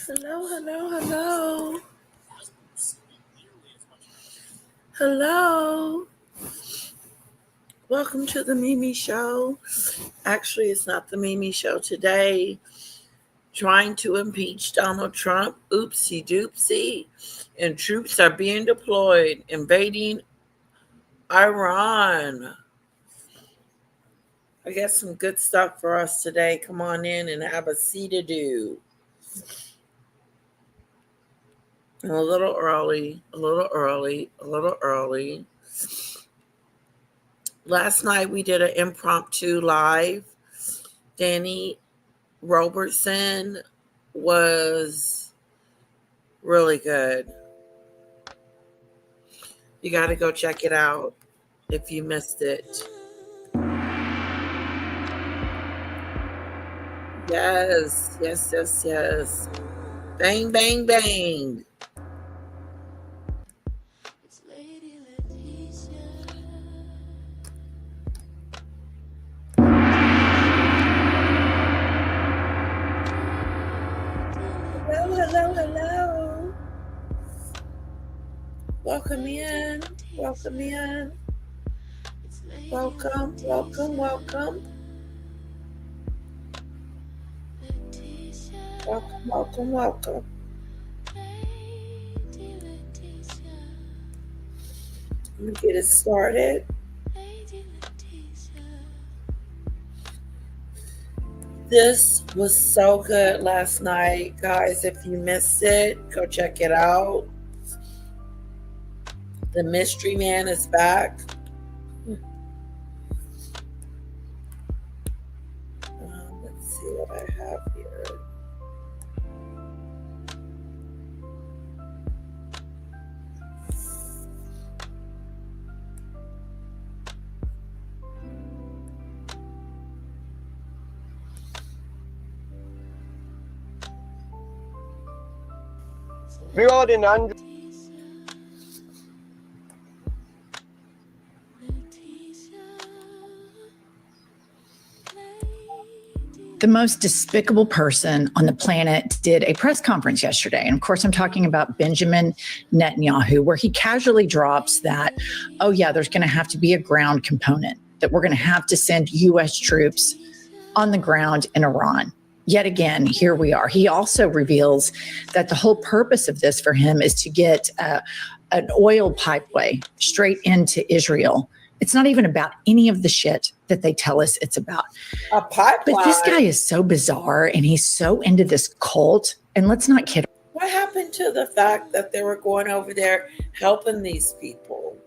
Hello, hello, hello. Hello. Welcome to the Mimi Show. Actually, it's not the Mimi Show today. Trying to impeach Donald Trump. Oopsie doopsie. And troops are being deployed, invading Iran. I got some good stuff for us today. Come on in and have a seat-a-do. A little early. Last night we did an impromptu live. Danny Robertson was really good. You got to go check it out if you missed it. Yes. Bang, bang, bang. Hello. Welcome in. Welcome. Let me get it started. This was so good last night, guys. If you missed it, go check it out. The mystery man is back. Let's see what I have here. The most despicable person on the planet did a press conference yesterday. And of course, I'm talking about Benjamin Netanyahu, where he casually drops that, oh yeah, there's going to have to be a ground component, that we're going to have to send U.S. troops on the ground in Iran. Yet again, here we are. He also reveals that the whole purpose of this for him is to get an oil pipeway straight into Israel. It's not even about any of the shit that they tell us it's about. A pipeline. But this guy is so bizarre and he's so into this cult. And let's not kid. What happened to the fact that they were going over there helping these people?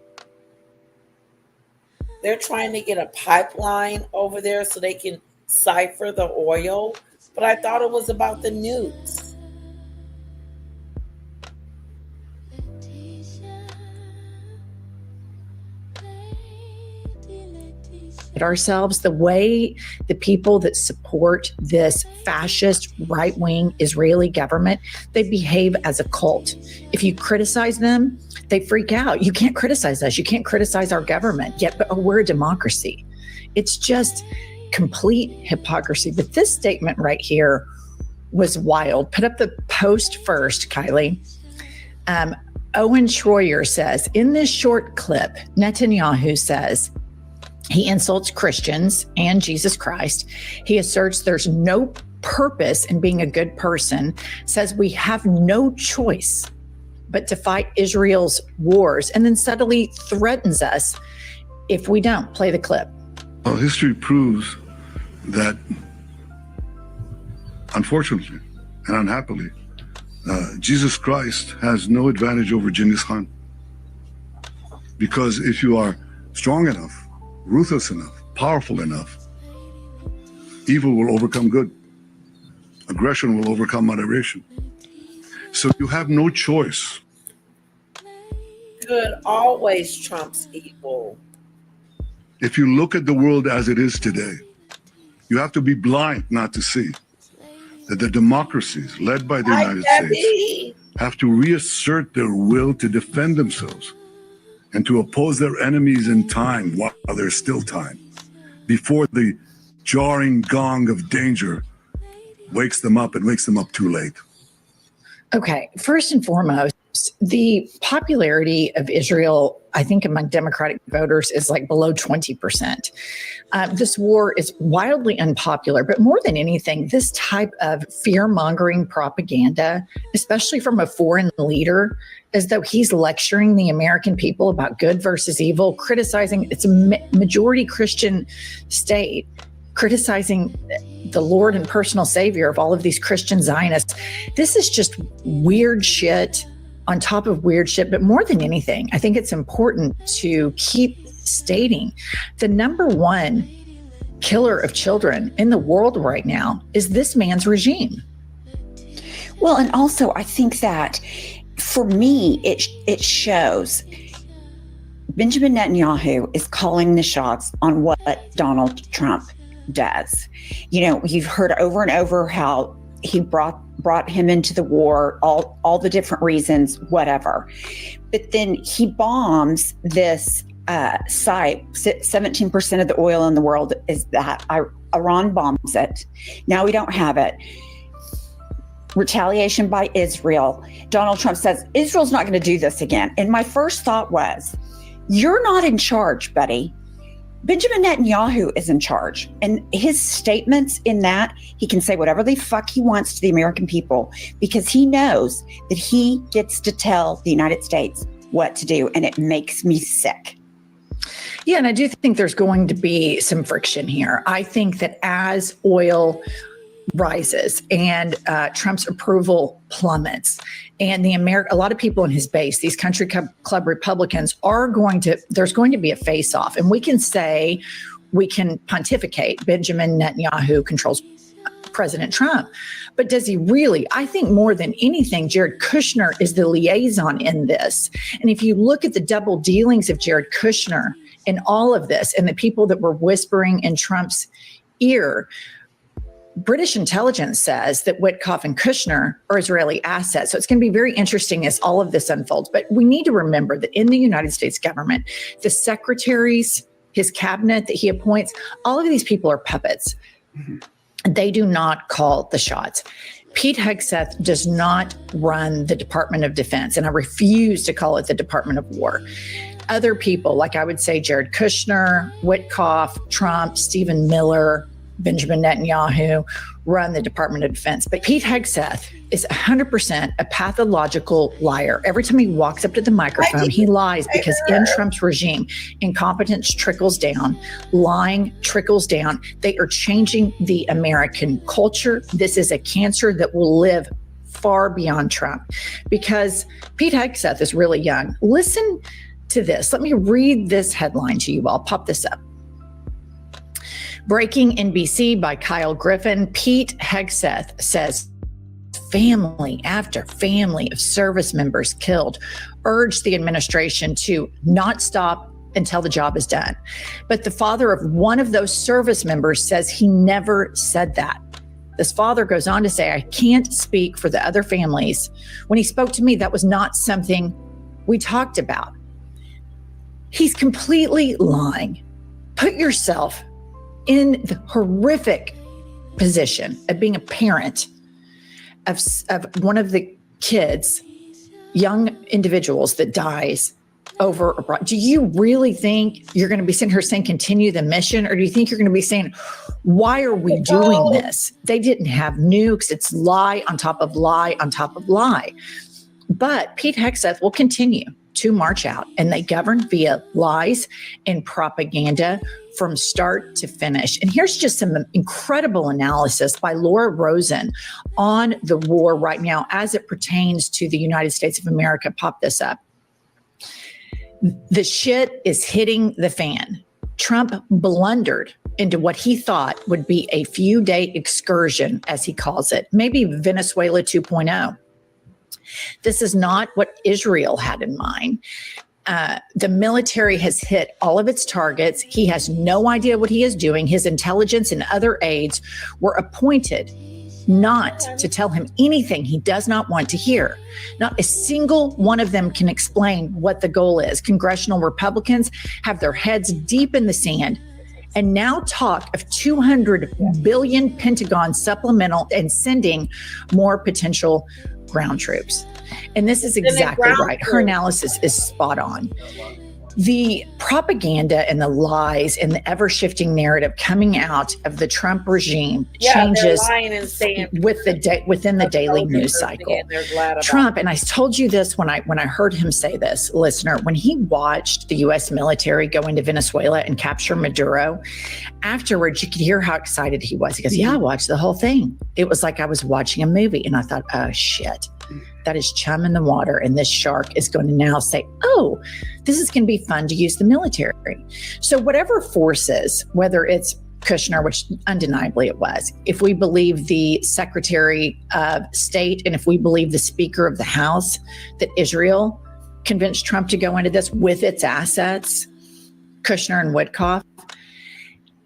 They're trying to get a pipeline over there so they can cipher the oil. But I thought it was about the nukes. Ourselves the way the people that support this fascist right-wing Israeli government, they behave as a cult. If you criticize them, they freak out. You can't criticize us. You can't criticize our government yet, but we're a democracy. It's just complete hypocrisy. But this statement right here was wild. Put up the post first, Kylie. Owen Schroyer says, in this short clip, Netanyahu says, he insults Christians and Jesus Christ. He asserts there's no purpose in being a good person, says we have no choice but to fight Israel's wars, and then subtly threatens us if we don't. Play the clip. Well, history proves that, unfortunately and unhappily, Jesus Christ has no advantage over Genghis Khan. Because if you are strong enough, ruthless enough, powerful enough, evil will overcome good. Aggression will overcome moderation. So you have no choice. Good always trumps evil. If you look at the world as it is today, you have to be blind not to see that the democracies led by the United States have to reassert their will to defend themselves and to oppose their enemies in time while there's still time, before the jarring gong of danger wakes them up and wakes them up too late. Okay, first and foremost, the popularity of Israel, I think, among Democratic voters is like below 20%. This war is wildly unpopular, but more than anything, this type of fear-mongering propaganda, especially from a foreign leader, as though he's lecturing the American people about good versus evil, criticizing it's a majority Christian state, criticizing the Lord and personal savior of all of these Christian Zionists. This is just weird shit on top of weird shit. But more than anything, I think it's important to keep stating the number one killer of children in the world right now is this man's regime. Well, and also I think that for me, it shows Benjamin Netanyahu is calling the shots on what Donald Trump does. You know, you've heard over and over how he brought him into the war, all the different reasons, whatever. But then he bombs this site. 17% of the oil in the world is that. Iran bombs it. Now we don't have it. Retaliation by Israel. Donald Trump says, Israel's not going to do this again. And my first thought was, you're not in charge, buddy. Benjamin Netanyahu is in charge, and his statements in that, he can say whatever the fuck he wants to the American people because he knows that he gets to tell the United States what to do, and it makes me sick. Yeah, and I do think there's going to be some friction here. I think that as oil rises and Trump's approval plummets and a lot of people in his base, these country club Republicans there's going to be a face off, and we can pontificate Benjamin Netanyahu controls President Trump, but does he really? I think more than anything, Jared Kushner is the liaison in this. And if you look at the double dealings of Jared Kushner in all of this and the people that were whispering in Trump's ear, British intelligence says that Witkoff and Kushner are Israeli assets. So it's going to be very interesting as all of this unfolds. But we need to remember that in the United States government, the secretaries, his cabinet that he appoints, all of these people are puppets. Mm-hmm. They do not call the shots. Pete Hegseth does not run the Department of Defense, and I refuse to call it the Department of War. Other people, like I would say Jared Kushner, Witkoff, Trump, Stephen Miller, Benjamin Netanyahu, run the Department of Defense. But Pete Hegseth is 100% a pathological liar. Every time he walks up to the microphone, he lies because in Trump's regime, incompetence trickles down, lying trickles down. They are changing the American culture. This is a cancer that will live far beyond Trump because Pete Hegseth is really young. Listen to this. Let me read this headline to you. I'll pop this up. Breaking NBC by Kyle Griffin. Pete Hegseth says family after family of service members killed urged the administration to not stop until the job is done. But the father of one of those service members says he never said that. This father goes on to say, I can't speak for the other families. When he spoke to me, that was not something we talked about. He's completely lying. Put yourself in the horrific position of being a parent of one of the kids, young individuals that dies over abroad. Do you really think you're going to be sitting here saying continue the mission, or do you think you're going to be saying, why are we doing this? They didn't have nukes. It's lie on top of lie on top of lie. But Pete Hegseth will continue to march out, and they govern via lies and propaganda from start to finish. And here's just some incredible analysis by Laura Rosen on the war right now as it pertains to the United States of America. Pop this up. The shit is hitting the fan. Trump blundered into what he thought would be a few-day excursion, as he calls it, maybe Venezuela 2.0. This is not what Israel had in mind. The military has hit all of its targets. He has no idea what he is doing. His intelligence and other aides were appointed not to tell him anything he does not want to hear. Not a single one of them can explain what the goal is. Congressional Republicans have their heads deep in the sand and now talk of $200 billion Pentagon supplemental and sending more potential ground troops. And this is exactly right. Her analysis is spot on. The propaganda and the lies and the ever-shifting narrative coming out of the Trump regime changes within the daily news cycle. Trump, and I told you this when I heard him say this, listener, when he watched the U.S. military go into Venezuela and capture Maduro, afterwards you could hear how excited he was. He goes, "Yeah, I watched the whole thing. It was like I was watching a movie." And I thought, oh shit. That is chum in the water, and this shark is going to now say, oh, this is going to be fun to use the military. So whatever forces, whether it's Kushner, which undeniably it was, if we believe the Secretary of State and if we believe the Speaker of the House, that Israel convinced Trump to go into this with its assets, Kushner and Witkoff,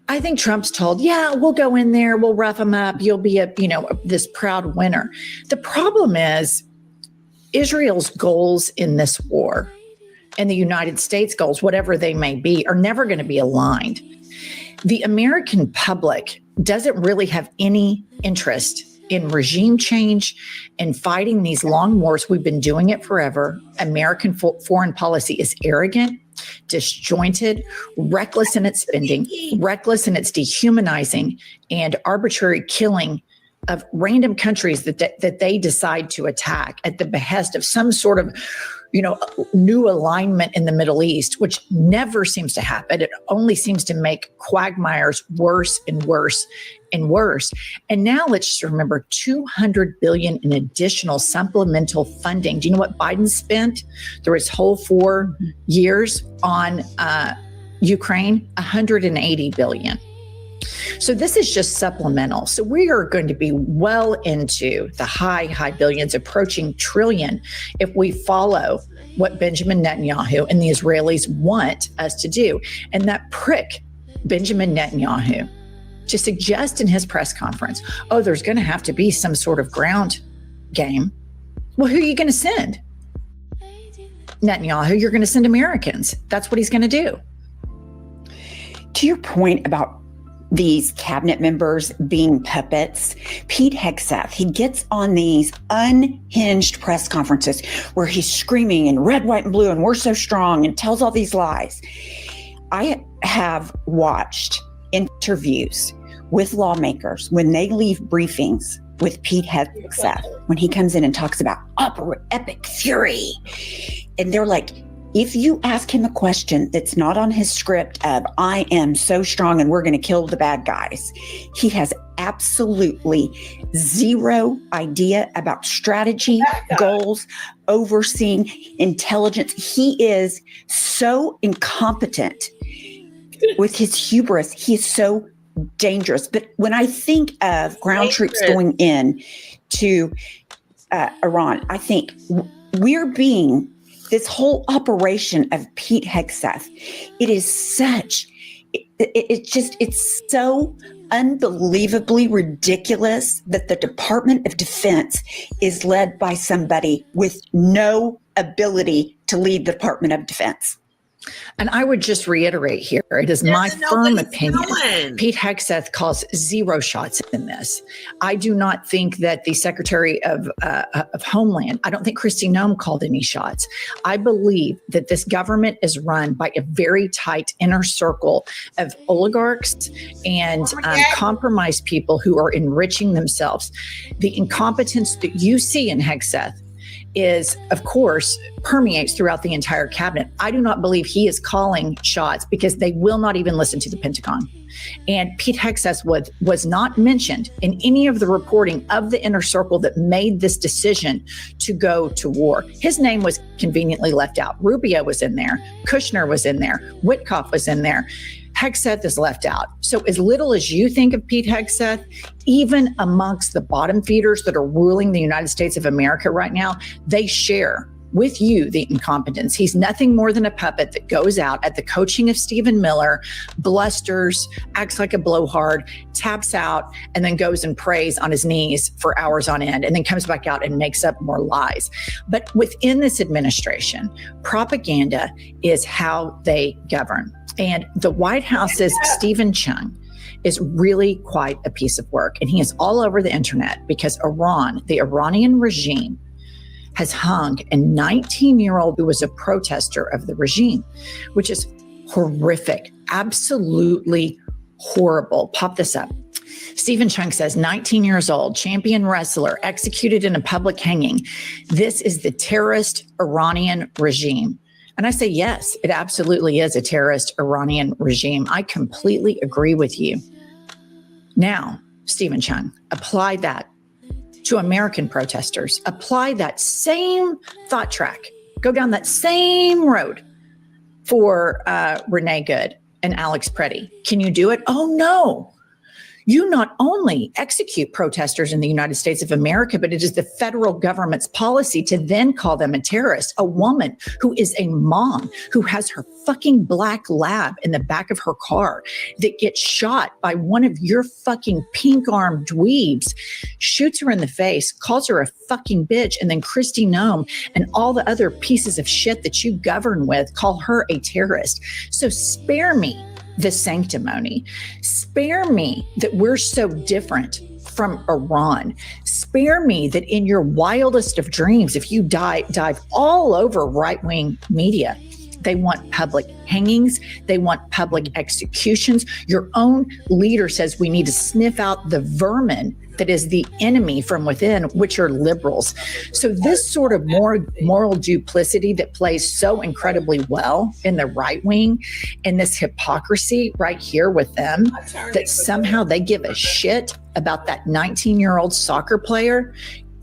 I think Trump's told, yeah, we'll go in there, we'll rough them up, you'll be this proud winner. The problem is, Israel's goals in this war and the United States goals, whatever they may be, are never going to be aligned. The American public doesn't really have any interest in regime change and fighting these long wars. We've been doing it forever. American foreign policy is arrogant, disjointed, reckless in its spending, reckless in its dehumanizing and arbitrary killing of random countries that they decide to attack at the behest of some sort of, new alignment in the Middle East, which never seems to happen. It only seems to make quagmires worse and worse and worse. And now let's just remember $200 billion in additional supplemental funding. Do you know what Biden spent through his whole 4 years on Ukraine? $180 billion. So this is just supplemental. So we are going to be well into the high billions, approaching trillion, if we follow what Benjamin Netanyahu and the Israelis want us to do. And that prick, Benjamin Netanyahu, to suggest in his press conference, oh, there's going to have to be some sort of ground game. Well, who are you going to send? Netanyahu, you're going to send Americans. That's what he's going to do. To your point about these cabinet members being puppets, Pete Hegseth, he gets on these unhinged press conferences where he's screaming in red, white, and blue, and we're so strong, and tells all these lies. I have watched interviews with lawmakers when they leave briefings with Pete Hegseth, when he comes in and talks about epic fury. And they're like, if you ask him a question that's not on his script of, I am so strong and we're going to kill the bad guys, he has absolutely zero idea about strategy, goals, overseeing, intelligence. He is so incompetent with his hubris. He is so dangerous. But when I think of ground troops going in to Iran, I think this whole operation of Pete Hegseth, it's so unbelievably ridiculous that the Department of Defense is led by somebody with no ability to lead the Department of Defense. And I would just reiterate here, it is my firm opinion, Pete Hegseth calls zero shots in this. I do not think that the Secretary of Homeland, I don't think Kristi Noem called any shots. I believe that this government is run by a very tight inner circle of oligarchs and compromised people who are enriching themselves. The incompetence that you see in Hegseth is, of course, permeates throughout the entire cabinet. I do not believe he is calling shots because they will not even listen to the Pentagon. And Pete Hegseth was not mentioned in any of the reporting of the inner circle that made this decision to go to war. His name was conveniently left out. Rubio was in there. Kushner was in there. Witkoff was in there. Hegseth is left out. So as little as you think of Pete Hegseth, even amongst the bottom feeders that are ruling the United States of America right now, they share with you the incompetence. He's nothing more than a puppet that goes out at the coaching of Stephen Miller, blusters, acts like a blowhard, taps out, and then goes and prays on his knees for hours on end, and then comes back out and makes up more lies. But within this administration, propaganda is how they govern. And the White House's Stephen Chung is really quite a piece of work. And he is all over the internet because Iran, the Iranian regime, has hung a 19-year-old who was a protester of the regime, which is horrific, absolutely horrible. Pop this up. Stephen Chung says, 19 years old, champion wrestler, executed in a public hanging. This is the terrorist Iranian regime. And I say, yes, it absolutely is a terrorist Iranian regime. I completely agree with you. Now, Stephen Chung, apply that to American protesters. Apply that same thought track. Go down that same road for Renee Good and Alex Preddy. Can you do it? Oh, no. You not only execute protesters in the United States of America, but it is the federal government's policy to then call them a terrorist. A woman who is a mom, who has her fucking black lab in the back of her car that gets shot by one of your fucking pink-armed dweebs, shoots her in the face, calls her a fucking bitch, and then Kristi Noem and all the other pieces of shit that you govern with call her a terrorist. So spare me the sanctimony. Spare me that we're so different from Iran. Spare me that in your wildest of dreams, if you dive all over right-wing media, they want public hangings. They want public executions. Your own leader says we need to sniff out the vermin that is the enemy from within, which are liberals. So this sort of moral duplicity that plays so incredibly well in the right wing, and this hypocrisy right here with them, that somehow they give a shit about that 19-year-old soccer player.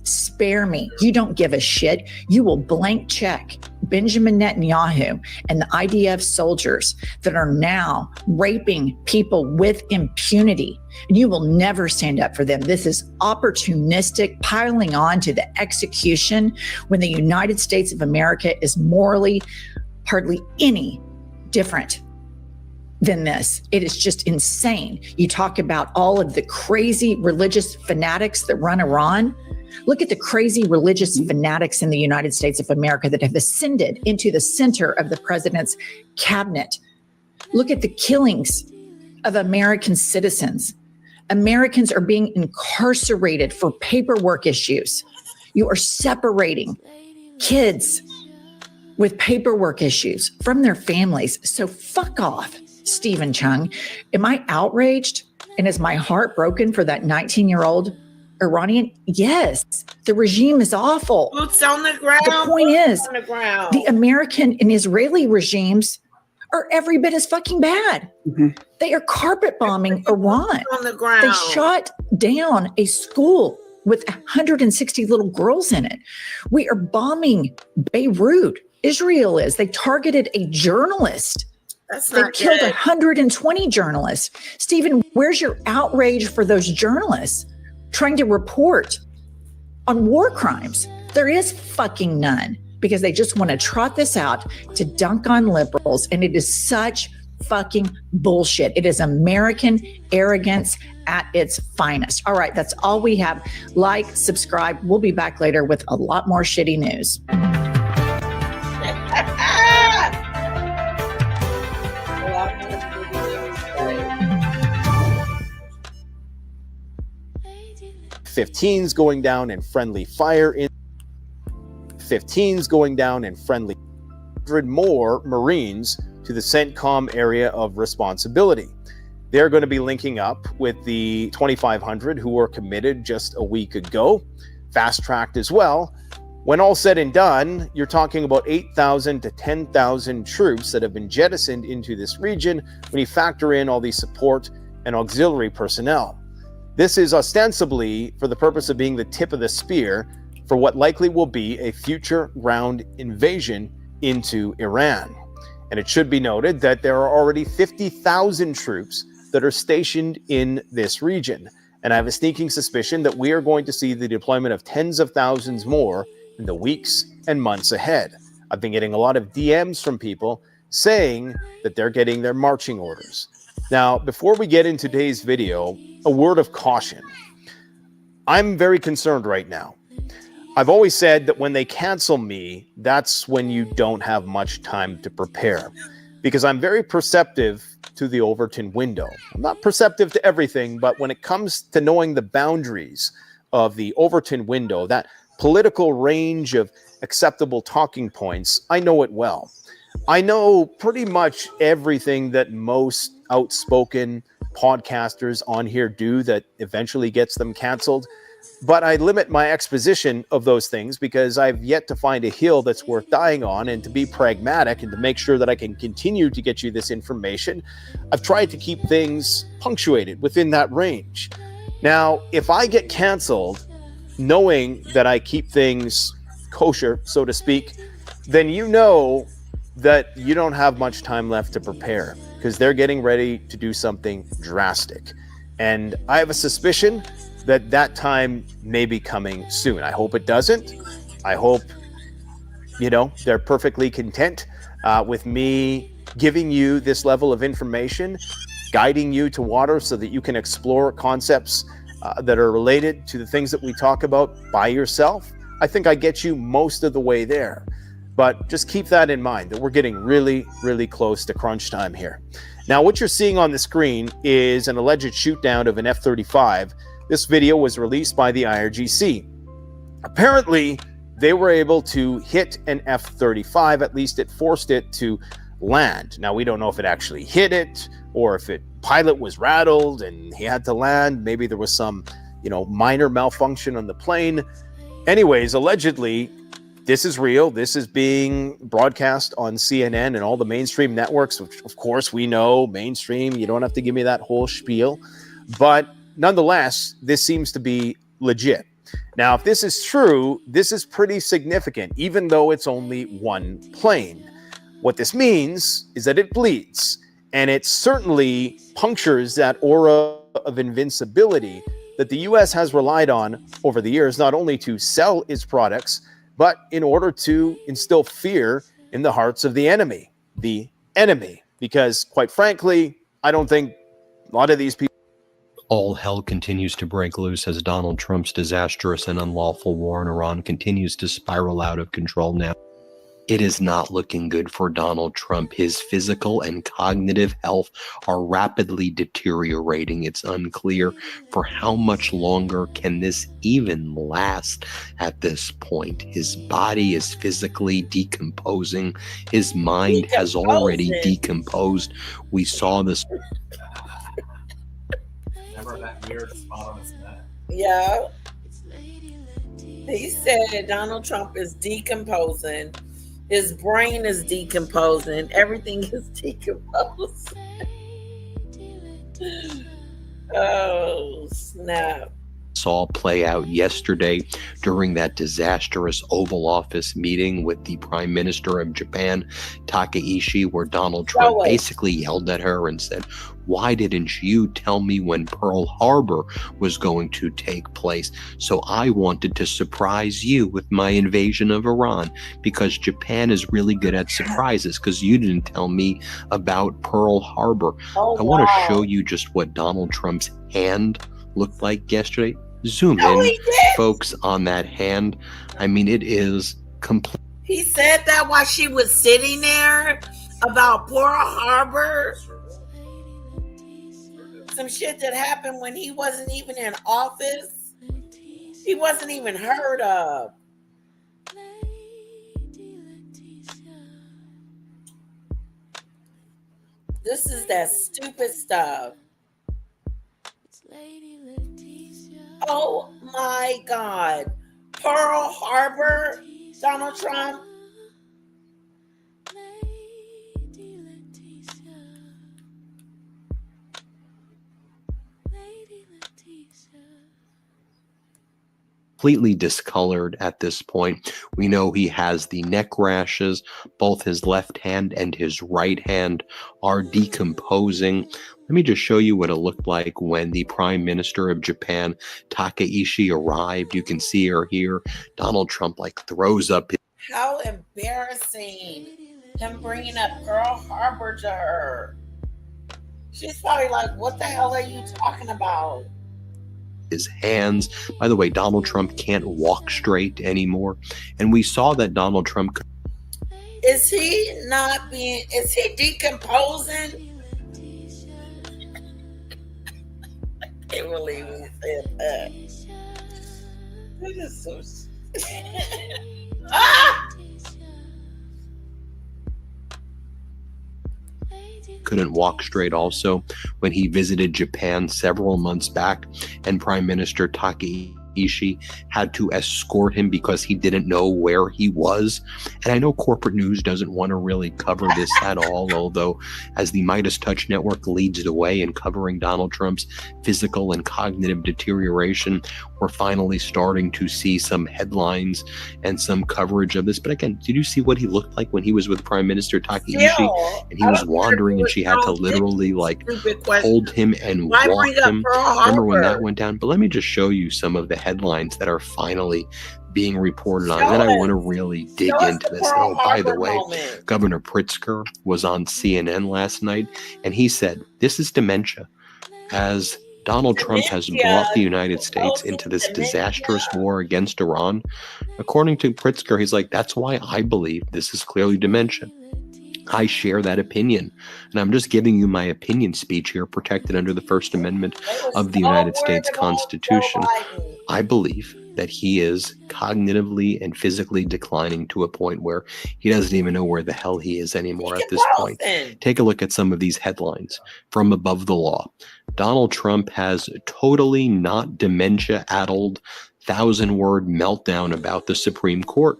Spare me. You don't give a shit. You will blank check Benjamin Netanyahu and the IDF soldiers that are now raping people with impunity. And you will never stand up for them. This is opportunistic piling on to the execution when the United States of America is morally hardly any different than this. It is just insane. You talk about all of the crazy religious fanatics that run Iran. Look at the crazy religious fanatics in the United States of America that have ascended into the center of the president's cabinet. Look at the killings of American citizens. Americans are being incarcerated for paperwork issues. You are separating kids with paperwork issues from their families. So fuck off, Stephen Chung. Am I outraged? And is my heart broken for that 19-year-old Iranian? Yes, the regime is awful. Boots on the ground. The point is, the American and Israeli regimes are every bit as fucking bad. Mm-hmm. They are carpet bombing Iran. On the ground. They shot down a school with 160 little girls in it. We are bombing Beirut. Israel is. They targeted a journalist. They killed 120 journalists. Stephen, where's your outrage for those journalists trying to report on war crimes? There is fucking none, because they just want to trot this out to dunk on liberals. And it is such fucking bullshit. It is American arrogance at its finest. All right, that's all we have. Like, subscribe. We'll be back later with a lot more shitty news. F-15s going down in friendly fire. F-15s going down in friendly. 100 more Marines to the CENTCOM area of responsibility. They're going to be linking up with the 2,500 who were committed just a week ago, fast-tracked as well. When all said and done, you're talking about 8,000 to 10,000 troops that have been jettisoned into this region when you factor in all the support and auxiliary personnel. This is ostensibly for the purpose of being the tip of the spear for what likely will be a future ground invasion into Iran. And it should be noted that there are already 50,000 troops that are stationed in this region. And I have a sneaking suspicion that we are going to see the deployment of tens of thousands more in the weeks and months ahead. I've been getting a lot of DMs from people saying that they're getting their marching orders. Now, before we get into today's video, a word of caution. I'm very concerned right now. I've always said that when they cancel me, that's when you don't have much time to prepare, because I'm very perceptive to the Overton window. I'm not perceptive to everything, but when it comes to knowing the boundaries of the Overton window, that political range of acceptable talking points, I know it well. I know pretty much everything that most outspoken podcasters on here do that eventually gets them canceled. But I limit my exposition of those things because I've yet to find a hill that's worth dying on. And to be pragmatic and to make sure that I can continue to get you this information, I've tried to keep things punctuated within that range. Now, if I get canceled, knowing that I keep things kosher, so to speak, then you know that you don't have much time left to prepare because they're getting ready to do something drastic. And I have a suspicion that that time may be coming soon. I hope it doesn't. I hope, they're perfectly content with me giving you this level of information, guiding you to water so that you can explore concepts that are related to the things that we talk about by yourself. I think I get you most of the way there. But just keep that in mind, that we're getting really, really close to crunch time here. Now, what you're seeing on the screen is an alleged shoot down of an F-35. This video was released by the IRGC. Apparently, they were able to hit an F-35, at least it forced it to land. Now, we don't know if it actually hit it or if pilot was rattled and he had to land. Maybe there was some, minor malfunction on the plane. Anyways, allegedly, this is real. This is being broadcast on CNN and all the mainstream networks, which, of course, we know mainstream. You don't have to give me that whole spiel. But nonetheless, this seems to be legit. Now, if this is true, this is pretty significant, even though it's only one plane. What this means is that it bleeds, and it certainly punctures that aura of invincibility that the U.S. has relied on over the years, not only to sell its products, but in order to instill fear in the hearts of the enemy. Because, quite frankly, I don't think a lot of these people. All hell continues to break loose as Donald Trump's disastrous and unlawful war in Iran continues to spiral out of control now. It is not looking good for Donald Trump. His physical and cognitive health are rapidly deteriorating. It's unclear for how much longer can this even last at this point. His body is physically decomposing. His mind has already decomposed. We saw this. Remember that weird spot on his neck? Yeah. He said Donald Trump is decomposing. His brain is decomposing. Everything is decomposing. Oh, snap. Saw play out yesterday during that disastrous Oval Office meeting with the Prime Minister of Japan, Takaishi, where Donald Trump basically yelled at her and said, "Why didn't you tell me when Pearl Harbor was going to take place? So I wanted to surprise you with my invasion of Iran because Japan is really good at surprises because you didn't tell me about Pearl Harbor." I want to show you just what Donald Trump's hand looked like yesterday. Zoom in, folks, on that hand. I mean, it is complete. He said that while she was sitting there about Pearl Harbor. Some shit that happened when he wasn't even in office. He wasn't even heard of. This is that stupid stuff. Oh my God. Pearl Harbor, Donald Trump. Completely discolored at this point. We know he has the neck rashes. Both his left hand and his right hand are decomposing. Let me just show you what it looked like when the Prime Minister of Japan, Takaishi, arrived. You can see her here. Donald Trump throws up his. How embarrassing. Him bringing up Pearl Harbor to her. She's probably like, what the hell are you talking about? His hands. By the way, Donald Trump can't walk straight anymore. And we saw that Donald Trump. Is he decomposing? I can't believe he said that. That is so stupid. Couldn't walk straight also when he visited Japan several months back, and Prime Minister Takaishi had to escort him because he didn't know where he was. And I know corporate news doesn't want to really cover this at all, although as the Midas Touch Network leads the way in covering Donald Trump's physical and cognitive deterioration, we're finally starting to see some headlines and some coverage of this. But again, did you see what he looked like when he was with Prime Minister Takaishi and he was wandering and she had to literally hold him and walk him? Remember when that went down? But let me just show you some of the headlines that are finally being reported on. And then I want to really dig into this. Oh, by the way, Governor Pritzker was on CNN last night, and he said, this is dementia, as Donald Trump has brought the United States into this disastrous war against Iran. According to Pritzker, he's like, that's why I believe this is clearly dementia. I share that opinion. And I'm just giving you my opinion speech here, protected under the First Amendment of the United States Constitution. I believe that he is cognitively and physically declining to a point where he doesn't even know where the hell he is anymore at this point. Take a look at some of these headlines from Above the Law. Donald Trump has totally not dementia-addled 1,000-word meltdown about the Supreme Court.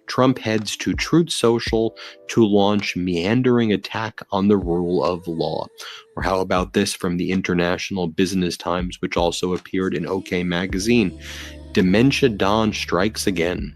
Trump heads to Truth Social to launch meandering attack on the rule of law. Or how about this from the International Business Times, which also appeared in OK Magazine? Dementia Don strikes again.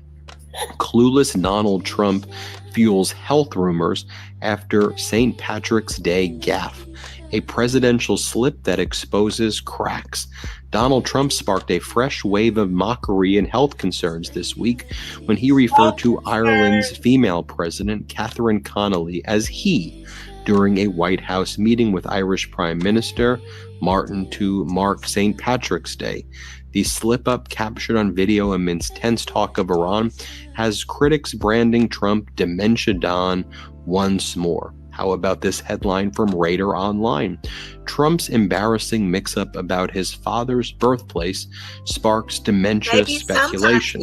Clueless Donald Trump fuels health rumors after St. Patrick's Day gaffe. A presidential slip that exposes cracks. Donald Trump sparked a fresh wave of mockery and health concerns this week when he referred to Ireland's female president, Catherine Connolly, as he during a White House meeting with Irish Prime Minister Martin to mark St. Patrick's Day. The slip-up, captured on video amidst tense talk of Iran, has critics branding Trump Dementia Don once more. How about this headline from Radar Online? Trump's embarrassing mix-up about his father's birthplace sparks dementia speculation.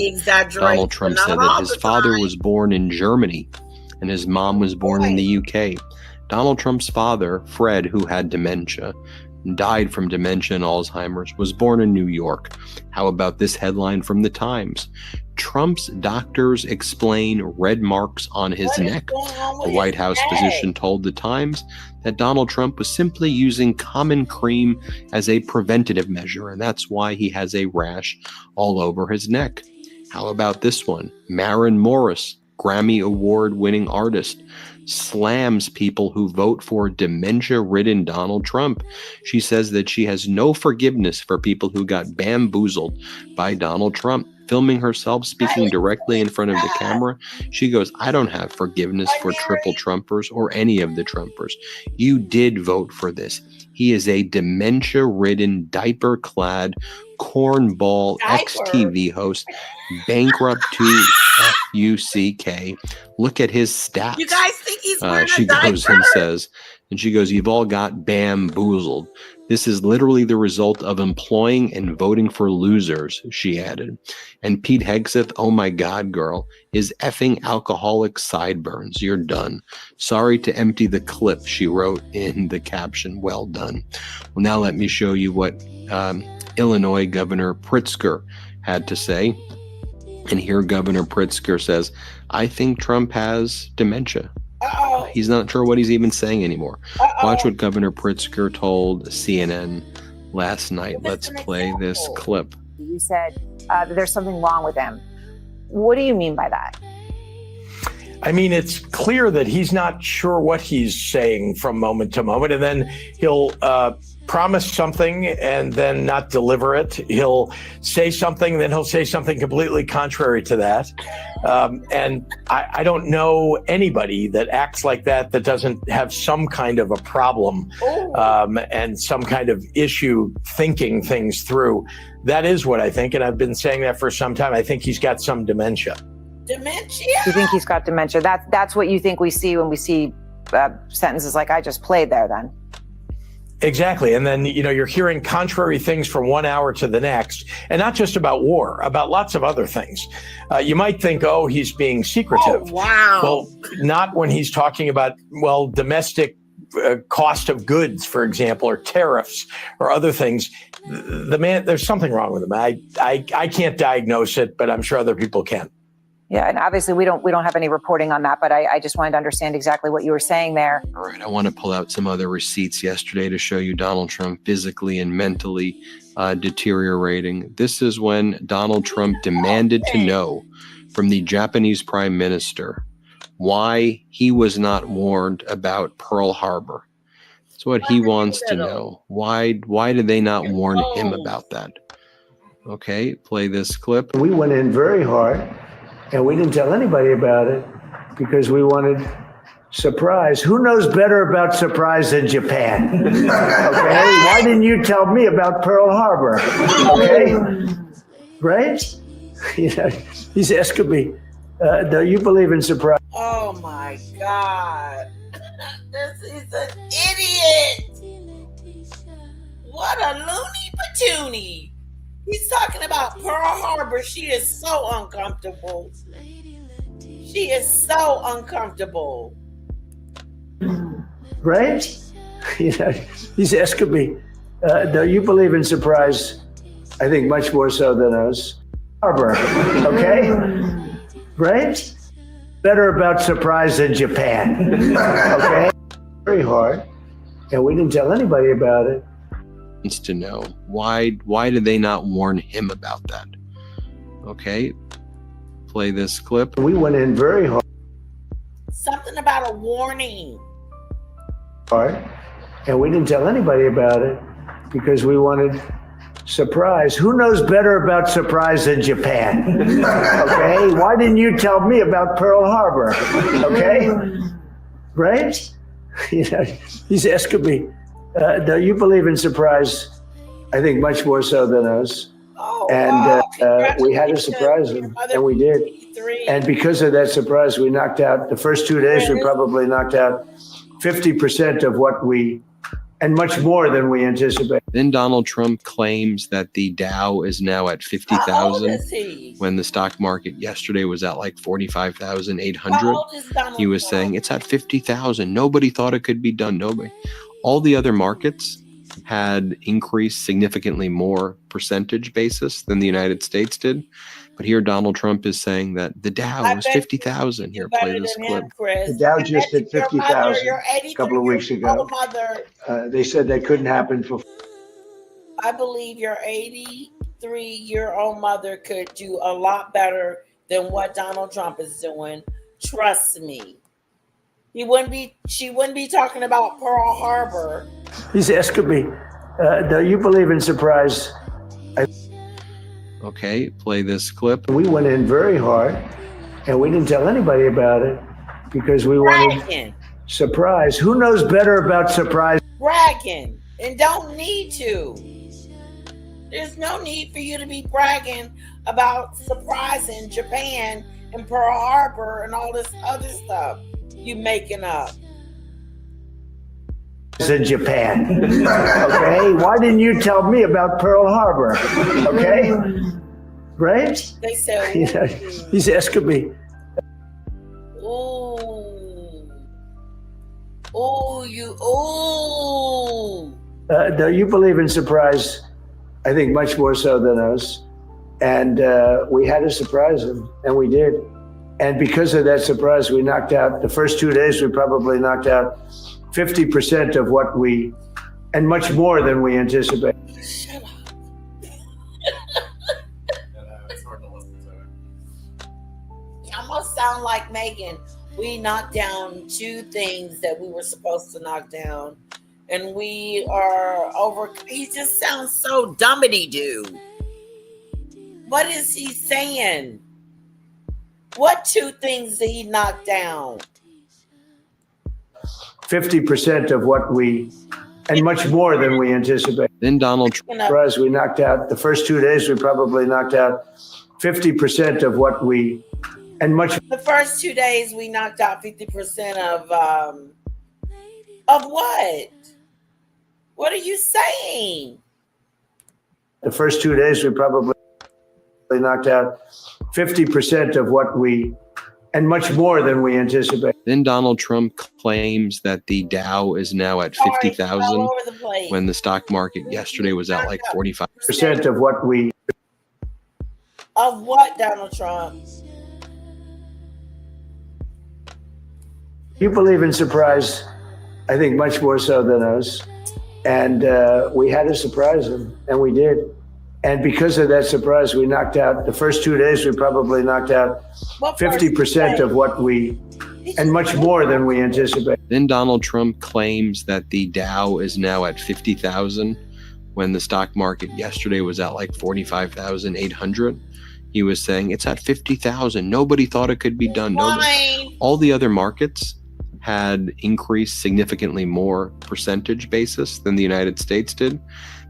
Donald Trump said that his father was born in Germany and his mom was born in the UK. Donald Trump's father, Fred, who had dementia, died from dementia and Alzheimer's, was born in New York. How about this headline from the Times? Trump's doctors explain red marks on his neck. The White House physician told the Times that Donald Trump was simply using common cream as a preventative measure, and that's why he has a rash all over his neck. How about this one? Maren Morris, Grammy Award-winning artist, slams people who vote for dementia-ridden Donald Trump. She says that she has no forgiveness for people who got bamboozled by Donald Trump. Filming herself speaking directly in front of the camera, she goes, I don't have forgiveness for triple Trumpers or any of the Trumpers. You did vote for this. He is a dementia-ridden, diaper-clad, cornball ex-TV host, bankrupt to F-U-C-K. Look at his stats. You guys think he's wearing she a diaper? goes and says, and she goes, you've all got bamboozled. This is literally the result of employing and voting for losers, she added. And Pete Hegseth, oh my God, girl, is effing alcoholic sideburns. You're done. Sorry to empty the clip, she wrote in the caption. Well done. Well, now let me show you what Illinois Governor Pritzker had to say. And here Governor Pritzker says, I think Trump has dementia. He's not sure what he's even saying anymore. Watch what Governor Pritzker told CNN last night. Let's play this clip. You said there's something wrong with him. What do you mean by that? I mean, it's clear that he's not sure what he's saying from moment to moment, and then he'll promise something and then not deliver it. He'll say something, then he'll say something completely contrary to that. And I don't know anybody that acts like that doesn't have some kind of a problem and some kind of issue thinking things through. That is what I think, and I've been saying that for some time. I think he's got some dementia. Dementia? You think he's got dementia? That's what you think we see when we see sentences like I just played there then? Exactly. And then, you're hearing contrary things from 1 hour to the next, and not just about war, about lots of other things. You might think, oh, he's being secretive. Oh, wow. Well, not when he's talking about, domestic cost of goods, for example, or tariffs or other things. The man, there's something wrong with him. I can't diagnose it, but I'm sure other people can. Yeah, and obviously we don't have any reporting on that, but I just wanted to understand exactly what you were saying there. All right, I want to pull out some other receipts yesterday to show you Donald Trump physically and mentally deteriorating. This is when Donald Trump demanded to know from the Japanese Prime Minister why he was not warned about Pearl Harbor. That's what he wants to know. Why did they not warn him about that? Okay, play this clip. We went in very hard. And we didn't tell anybody about it because we wanted surprise. Who knows better about surprise than Japan? Okay? Why didn't you tell me about Pearl Harbor? Okay? Right? He's asking me, do you believe in surprise? Oh my God. This is an idiot. What a loony patoonie. He's talking about Pearl Harbor. She is so uncomfortable. She is so uncomfortable. Right? He's asking me, do you believe in surprise? I think much more so than us. Harbor, okay? Right? Better about surprise than Japan, okay? Very hard. And we didn't tell anybody about it. To know why did they not warn him about that? Okay, play this clip. We went in very hard. Something about a warning. And we didn't tell anybody about it because we wanted surprise. Who knows better about surprise than Japan? Okay, why didn't you tell me about Pearl Harbor? Okay, right? He's asking me, do you believe in surprise? I think much more so than us. And we had to surprise him, and we did. And because of that surprise, we knocked out, the first 2 days, we probably knocked out 50% of what and much more than we anticipated. Then Donald Trump claims that the Dow is now at 50,000 when the stock market yesterday was at like 45,800. He was saying it's at 50,000. Nobody thought it could be done. Nobody. All the other markets had increased significantly more percentage basis than the United States did. But here Donald Trump is saying that the Dow is 50,000. Here, play this clip. The Dow just hit 50,000 a couple of weeks ago. They said that couldn't happen for. I believe your 83-year-old mother could do a lot better than what Donald Trump is doing. Trust me. She wouldn't be talking about Pearl Harbor. He's asking me, do you believe in surprise? Okay, play this clip. We went in very hard, and we didn't tell anybody about it because we wanted surprise. Who knows better about surprise? Bragging, and don't need to. There's no need for you to be bragging about surprising Japan and Pearl Harbor and all this other stuff you making up. In Japan. Okay, why didn't you tell me about Pearl Harbor? Okay, right? They said, he's asking me. Do you believe in surprise? I think much more so than us. And we had to surprise him, and we did. And because of that surprise, we knocked out, the first 2 days, we probably knocked out 50% of what and much more than we anticipated. Shut up. It's hard to listen to it. You almost sound like Megan. We knocked down 2 things that we were supposed to knock down. And we are over. He just sounds so dumbity-doo. What is he saying? What 2 things did he knock down? 50% of what and much more than we anticipated. Then Donald Trump. We knocked out, the first 2 days, we probably knocked out 50% of what and much. The first 2 days, we knocked out 50% of what? What are you saying? The first 2 days, we probably knocked out 50% of what we, and much more than we anticipated. Then Donald Trump claims that the Dow is now at 50,000 when the stock market yesterday was at like 45% of what we. Of what, Donald Trump? You believe in surprise, I think, much more so than us. And we had to surprise them, and we did. And because of that surprise, we knocked out, the first 2 days, we probably knocked out 50% of what we, and much more than we anticipated. Then Donald Trump claims that the Dow is now at 50,000 when the stock market yesterday was at like 45,800. He was saying it's at 50,000. Nobody thought it could be done. All the other markets had increased significantly more percentage basis than the United States did.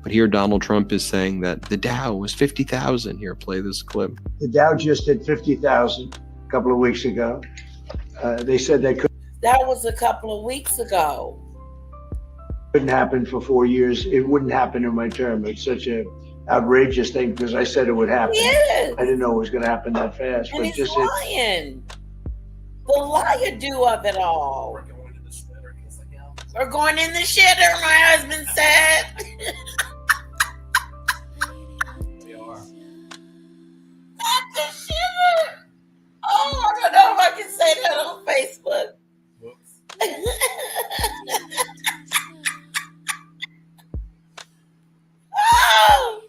But here Donald Trump is saying that the Dow was 50,000. Here, play this clip. The Dow just hit 50,000 a couple of weeks ago. They said that That was a couple of weeks ago. Couldn't happen for 4 years. It wouldn't happen in my term. It's such a outrageous thing because I said it would happen. Yes. I didn't know it was going to happen that fast. And but he's just lying. The liar-do of it all. We're going in the shitter, my husband said. We are. Not the shitter. Oh, I don't know if I can say that on Facebook. Whoops. Oh,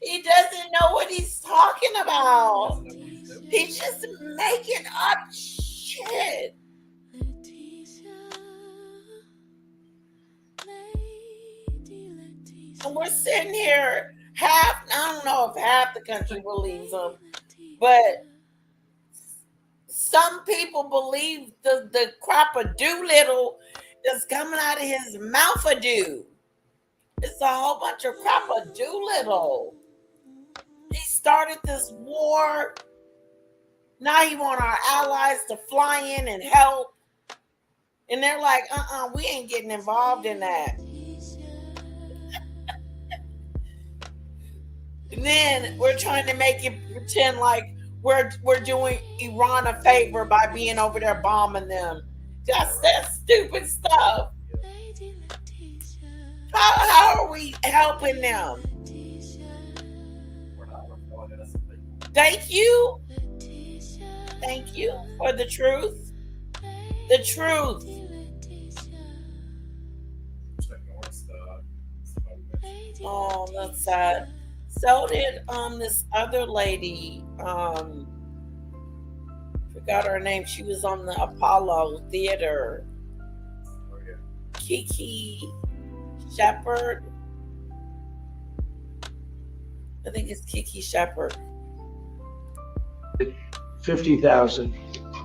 he doesn't know what he's talking about. He's just making up shit. And we're sitting here, I don't know if half the country believes him, but some people believe the crap of Doolittle that's coming out of his mouth a do. It's a whole bunch of crap of Doolittle. He started this war. Now he want our allies to fly in and help. And they're like, we ain't getting involved in that. And then we're trying to make it pretend like we're doing Iran a favor by being over there bombing them. Just that stupid stuff. How are we helping them? Thank you. Thank you for the truth. The truth. Oh, that's sad. So did this other lady. Forgot her name. She was on the Apollo Theater. Oh, yeah. Kiki Shepard. I think it's Kiki Shepard. 50,000,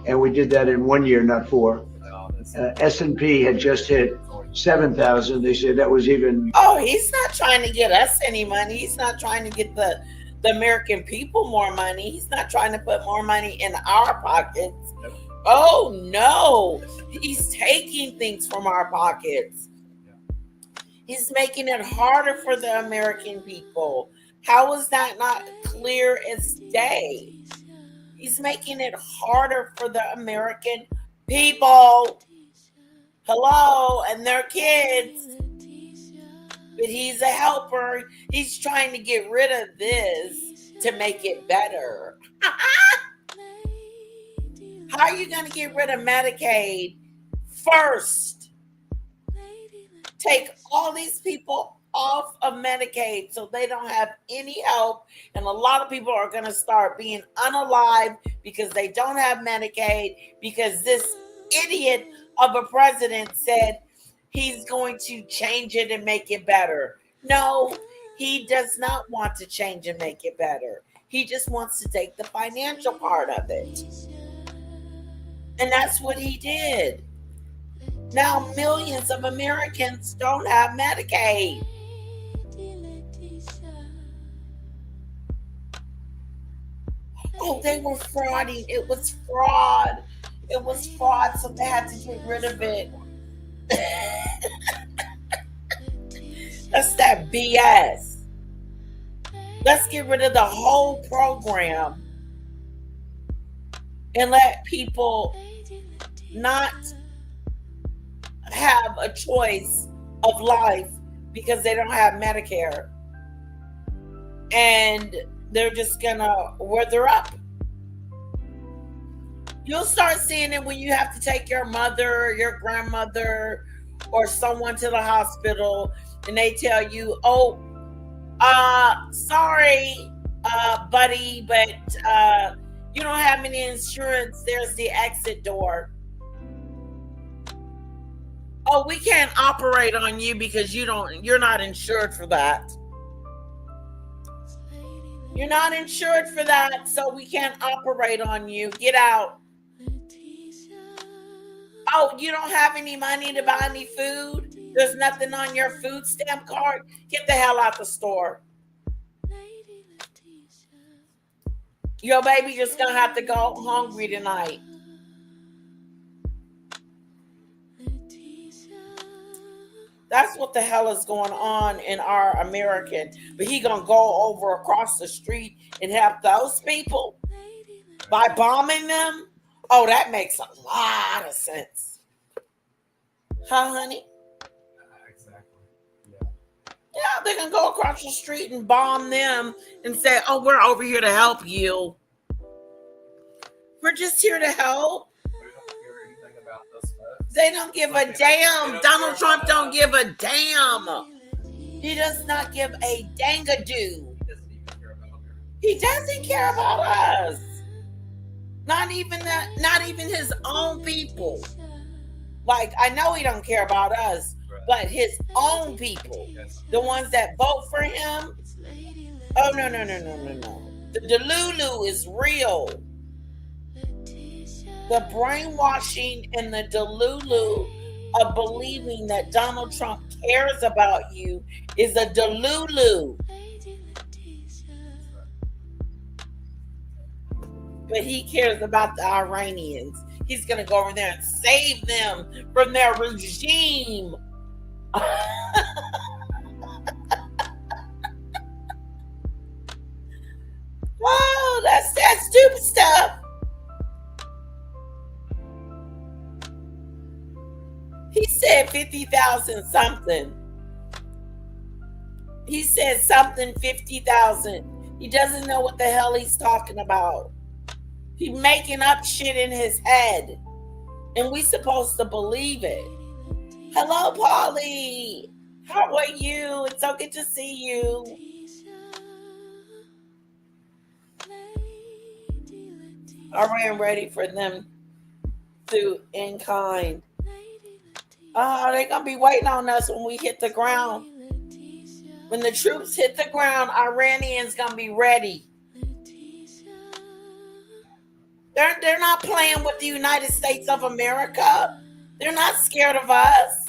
and we did that in 1 year, not 4. S&P had just hit 7,000. They said that was even. Oh, he's not trying to get us any money. He's not trying to get the American people more money. He's not trying to put more money in our pockets. Yep. Oh no, he's taking things from our pockets. He's making it harder for the American people. How is that not clear as day? He's making it harder for the American people. Hello, and their kids. But he's a helper. He's trying to get rid of this to make it better. How are you going to get rid of Medicaid first? Take all these people off of Medicaid so they don't have any help. And a lot of people are going to start being unalive because they don't have Medicaid, because this idiot of a president said he's going to change it and make it better. No, he does not want to change and make it better. He just wants to take the financial part of it. And that's what he did. Now millions of Americans don't have Medicaid. Oh, they were frauding. It was fraud. It was fraud, so they had to get rid of it. That's that BS. Let's get rid of the whole program and let people not have a choice of life because they don't have Medicare. And they're just gonna wither up. You'll start seeing it when you have to take your mother, your grandmother, or someone to the hospital, and they tell you, "Oh, sorry, buddy, but you don't have any insurance. There's the exit door. Oh, we can't operate on you because you're not insured for that. You're not insured for that, so we can't operate on you. Get out." Oh, you don't have any money to buy any food? There's nothing on your food stamp card? Get the hell out the store. Your baby just gonna have to go hungry tonight. That's what the hell is going on in our American. But he gonna go over across the street and help those people by bombing them? Oh, that makes a lot of sense. Huh, honey? Exactly. Yeah, they're gonna go across the street and bomb them and say, "Oh, we're over here to help you. We're just here to help." They don't give a damn. Donald Trump don't give a damn. He does not give a dang-a-doo. He doesn't care about us. Not even his own people. Like, I know he don't care about us, but his own people, the ones that vote for him. Oh, no. The delulu is real. The brainwashing and the delulu of believing that Donald Trump cares about you is a delulu. But he cares about the Iranians. He's going to go over there and save them from their regime. Wow, that's stupid stuff. He said 50,000 something. He said something 50,000. He doesn't know what the hell he's talking about. He's making up shit in his head. And we supposed to believe it. Hello, Polly. How are you? It's so good to see you. I ran ready for them to in kind. They're going to be waiting on us when we hit the ground. When the troops hit the ground, Iranians going to be ready. They're not playing with the United States of America. They're not scared of us.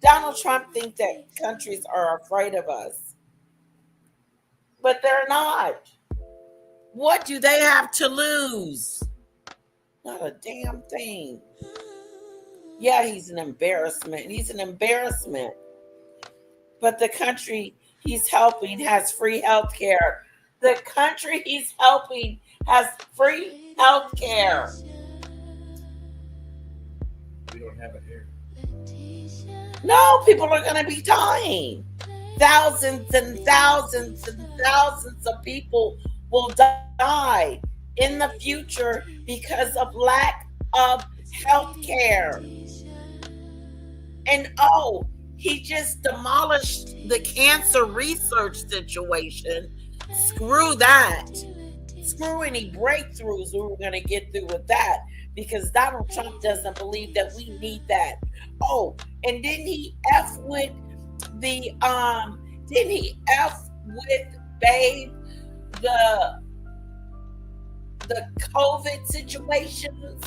Donald Trump thinks that countries are afraid of us. But they're not. What do they have to lose? Not a damn thing. Yeah, he's an embarrassment. He's an embarrassment. But the country he's helping has free health care. The country he's helping has free health care. We don't have it here. No, people are going to be dying. Thousands and thousands and thousands of people will die in the future because of lack of health care. And he just demolished the cancer research situation. Screw that. Screw any breakthroughs we were going to get through with that, because Donald Trump doesn't believe that we need that. Oh, and didn't he F with the Babe the COVID situations,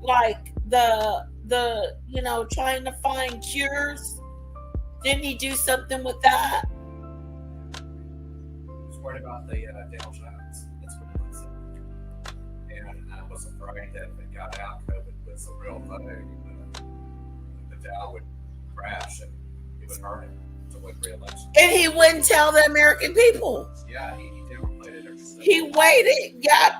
like the trying to find cures? Didn't he do something with that? I was worried about the Dow Jones. That's what it was. And I was afraid that if it got out, COVID was a real thing. The Dow would crash and it would hurt him to win re-election. And he wouldn't tell the American people. Yeah, he downplayed it every step. He waited. Yep.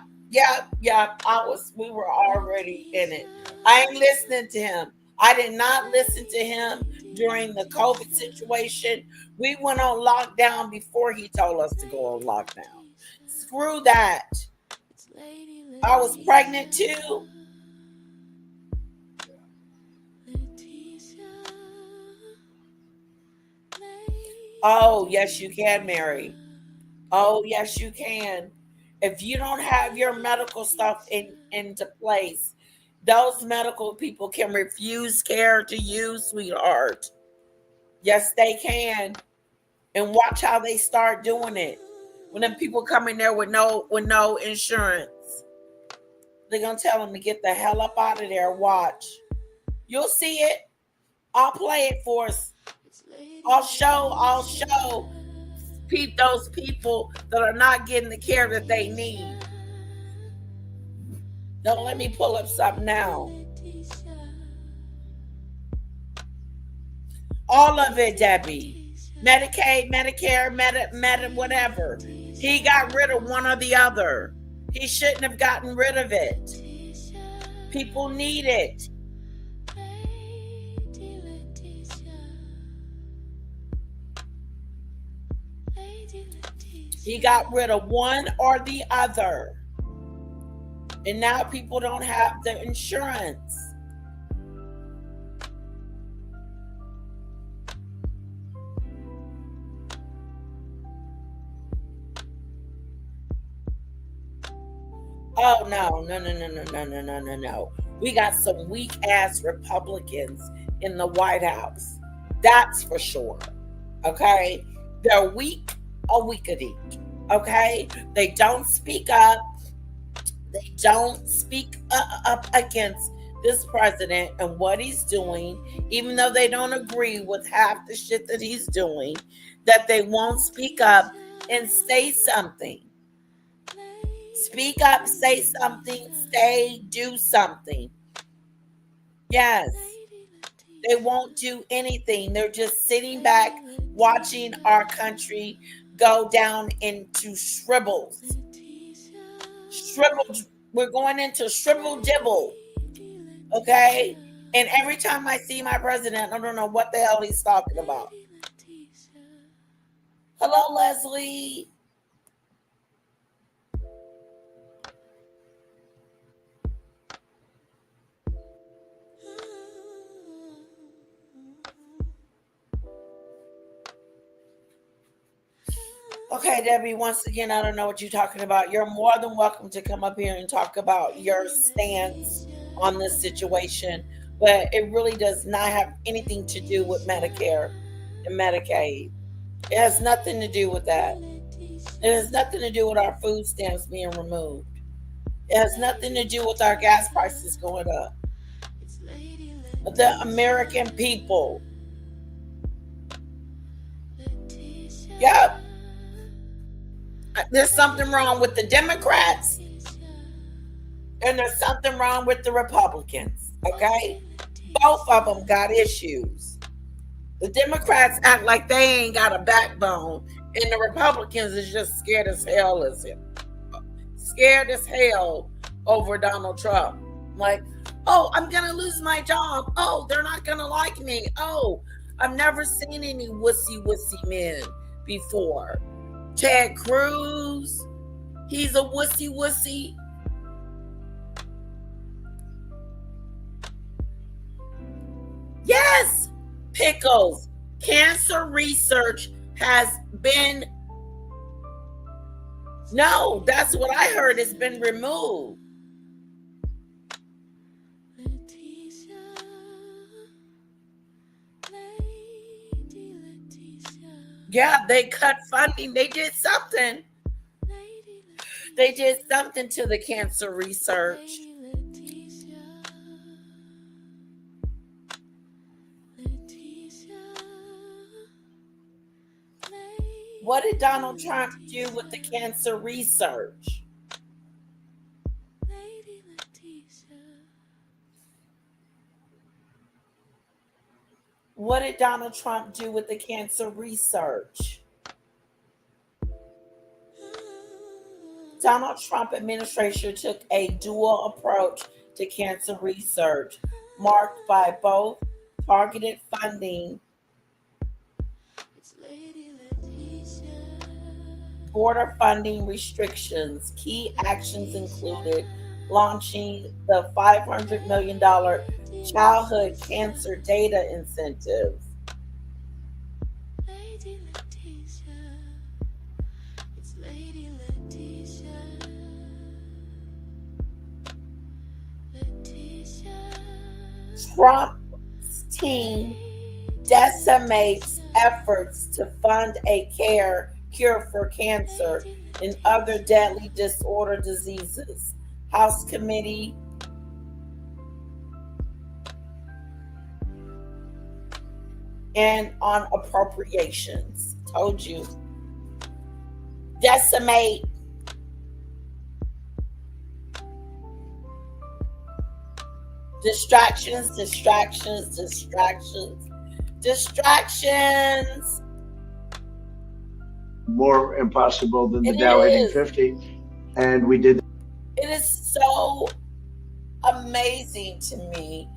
We were already in it. I ain't listening to him. I did not listen to him during the COVID situation. We went on lockdown before he told us to go on lockdown. Screw that. I was pregnant too. Oh, yes, you can, Mary. Oh, yes, you can. If you don't have your medical stuff into place, those medical people can refuse care to you, sweetheart. Yes, they can. And watch how they start doing it. When them people come in there with no insurance, they're gonna tell them to get the hell up out of there. Watch. You'll see it. I'll play it for us. I'll show those people that are not getting the care that they need. Don't let me pull up something now. All of it, Debbie. Medicaid, Medicare, Meta, whatever. He got rid of one or the other. He shouldn't have gotten rid of it. People need it. He got rid of one or the other. And now people don't have the insurance. Oh, no. We got some weak ass Republicans in the White House. That's for sure. Okay? They're weak, a weakity. Okay? They don't speak up. They don't speak up against this president and what he's doing, even though they don't agree with half the shit that he's doing, that they won't speak up and say something. Speak up, say something, do something. Yes. They won't do anything. They're just sitting back watching our country go down into shrivels. We're going into shrivel dibble. Okay? And every time I see my president, I don't know what the hell he's talking about. Hello, Leslie. Okay, Debbie, once again, I don't know what you're talking about. You're more than welcome to come up here and talk about your stance on this situation, but it really does not have anything to do with Medicare and Medicaid. It has nothing to do with that. It has nothing to do with our food stamps being removed. It has nothing to do with our gas prices going up. The American people. Yep. There's something wrong with the Democrats and there's something wrong with the Republicans, okay? Both of them got issues. The Democrats act like they ain't got a backbone and the Republicans is just scared as hell over Donald Trump. Like, oh, I'm going to lose my job. Oh, they're not going to like me. Oh, I've never seen any wussy men before. Ted Cruz, he's a wussy. Yes, Pickles. Cancer research has been, no, that's what I heard, it's been removed. Yeah, they cut funding. They did something. They did something to the cancer research. What did Donald Trump do with the cancer research? What did Donald Trump do with the cancer research? Donald Trump administration took a dual approach to cancer research, marked by both targeted funding, border funding restrictions. Key actions included launching the $500 million childhood cancer data incentive, Trump's team decimates efforts to fund a cure for cancer and other deadly diseases. House Committee and on Appropriations. Told you. Decimate. Distractions. More impossible than the Dow hitting 50. And we did. It is so amazing to me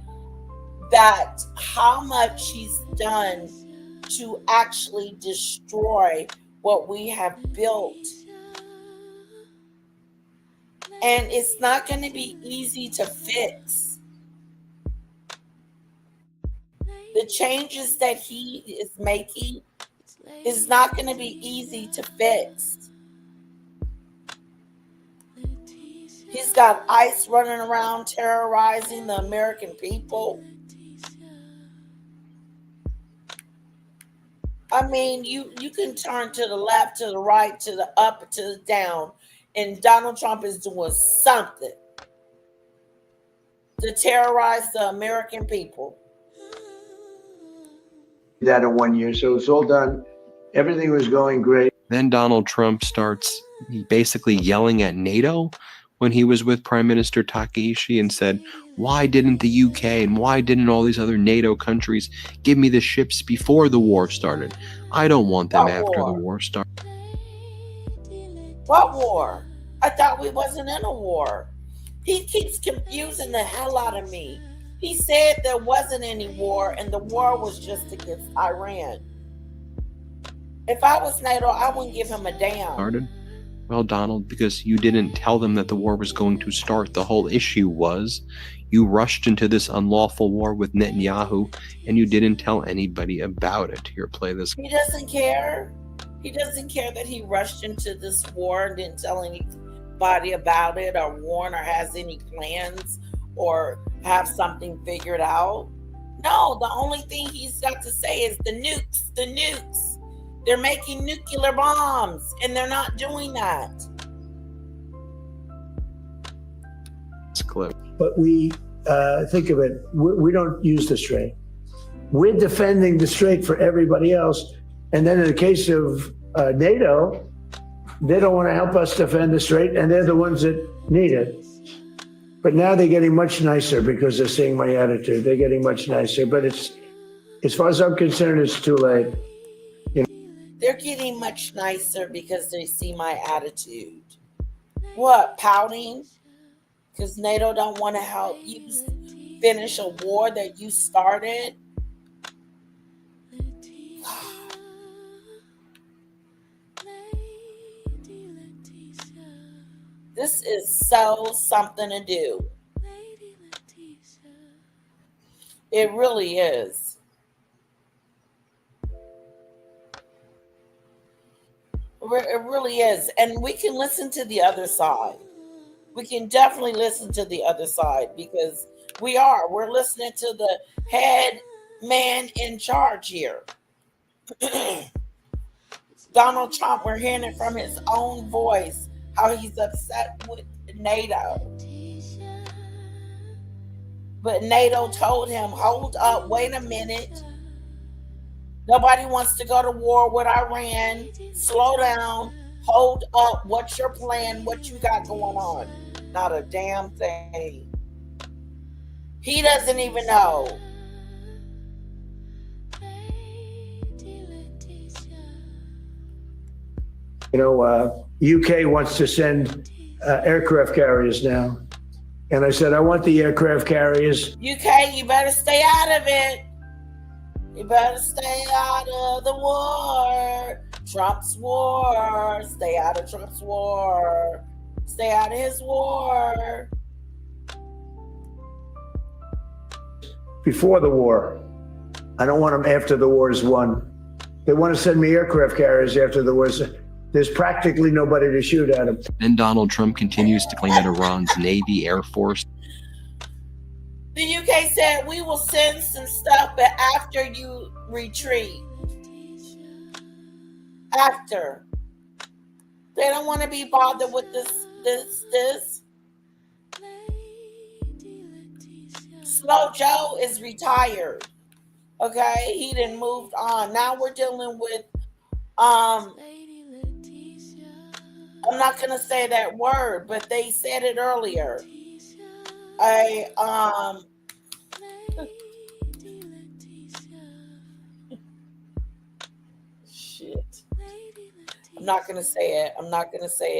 that how much he's done to actually destroy what we have built. And it's not going to be easy to fix. The changes that he is making is not going to be easy to fix. He's got ICE running around terrorizing the American people. I mean, you can turn to the left, to the right, to the up, to the down, and Donald Trump is doing something to terrorize the American people. That in 1 year, so it's all done. Everything was going great. Then Donald Trump starts basically yelling at NATO when he was with Prime Minister Takaishi and said, why didn't the UK and why didn't all these other NATO countries give me the ships before the war started? I don't want them after the war started. What war? I thought we wasn't in a war. He keeps confusing the hell out of me. He said there wasn't any war and the war was just against Iran. If I was NATO, I wouldn't give him a damn. Started? Well, Donald, because you didn't tell them that the war was going to start. The whole issue was you rushed into this unlawful war with Netanyahu and you didn't tell anybody about it. Here, play this. He doesn't care. He doesn't care that he rushed into this war and didn't tell anybody about it or warn or has any plans or have something figured out. No, the only thing he's got to say is the nukes. They're making nuclear bombs, and they're not doing that. It's clip. But we think of it, we don't use the strait. We're defending the strait for everybody else. And then in the case of NATO, they don't want to help us defend the strait, and they're the ones that need it. But now they're getting much nicer because they're seeing my attitude. They're getting much nicer. But it's, as far as I'm concerned, it's too late. They're getting much nicer because they see my attitude. What, pouting? Because NATO don't want to help you finish a war that you started? This is so something to do. It really is. It really is. And we can listen to the other side. We can definitely listen to the other side because we're listening to the head man in charge here. Donald Trump, we're hearing it from his own voice, how he's upset with NATO. But NATO told him, hold up, wait a minute. Nobody wants to go to war with Iran. Slow down. Hold up. What's your plan? What you got going on? Not a damn thing. He doesn't even know. UK wants to send aircraft carriers now. And I said, I want the aircraft carriers. UK, you better stay out of it. You better stay out of the war. Trump's war. Stay out of Trump's war. Stay out of his war. Before the war. I don't want them after the war is won. They want to send me aircraft carriers after the war is. There's practically nobody to shoot at them. Then Donald Trump continues to claim that Iran's Navy, Air Force. The UK said, we will send some stuff, but after you retreat. After. They don't want to be bothered with this. Slow Joe is retired. Okay? He done moved on. Now we're dealing with, I'm not going to say that word, but they said it earlier. Shit. I'm not going to say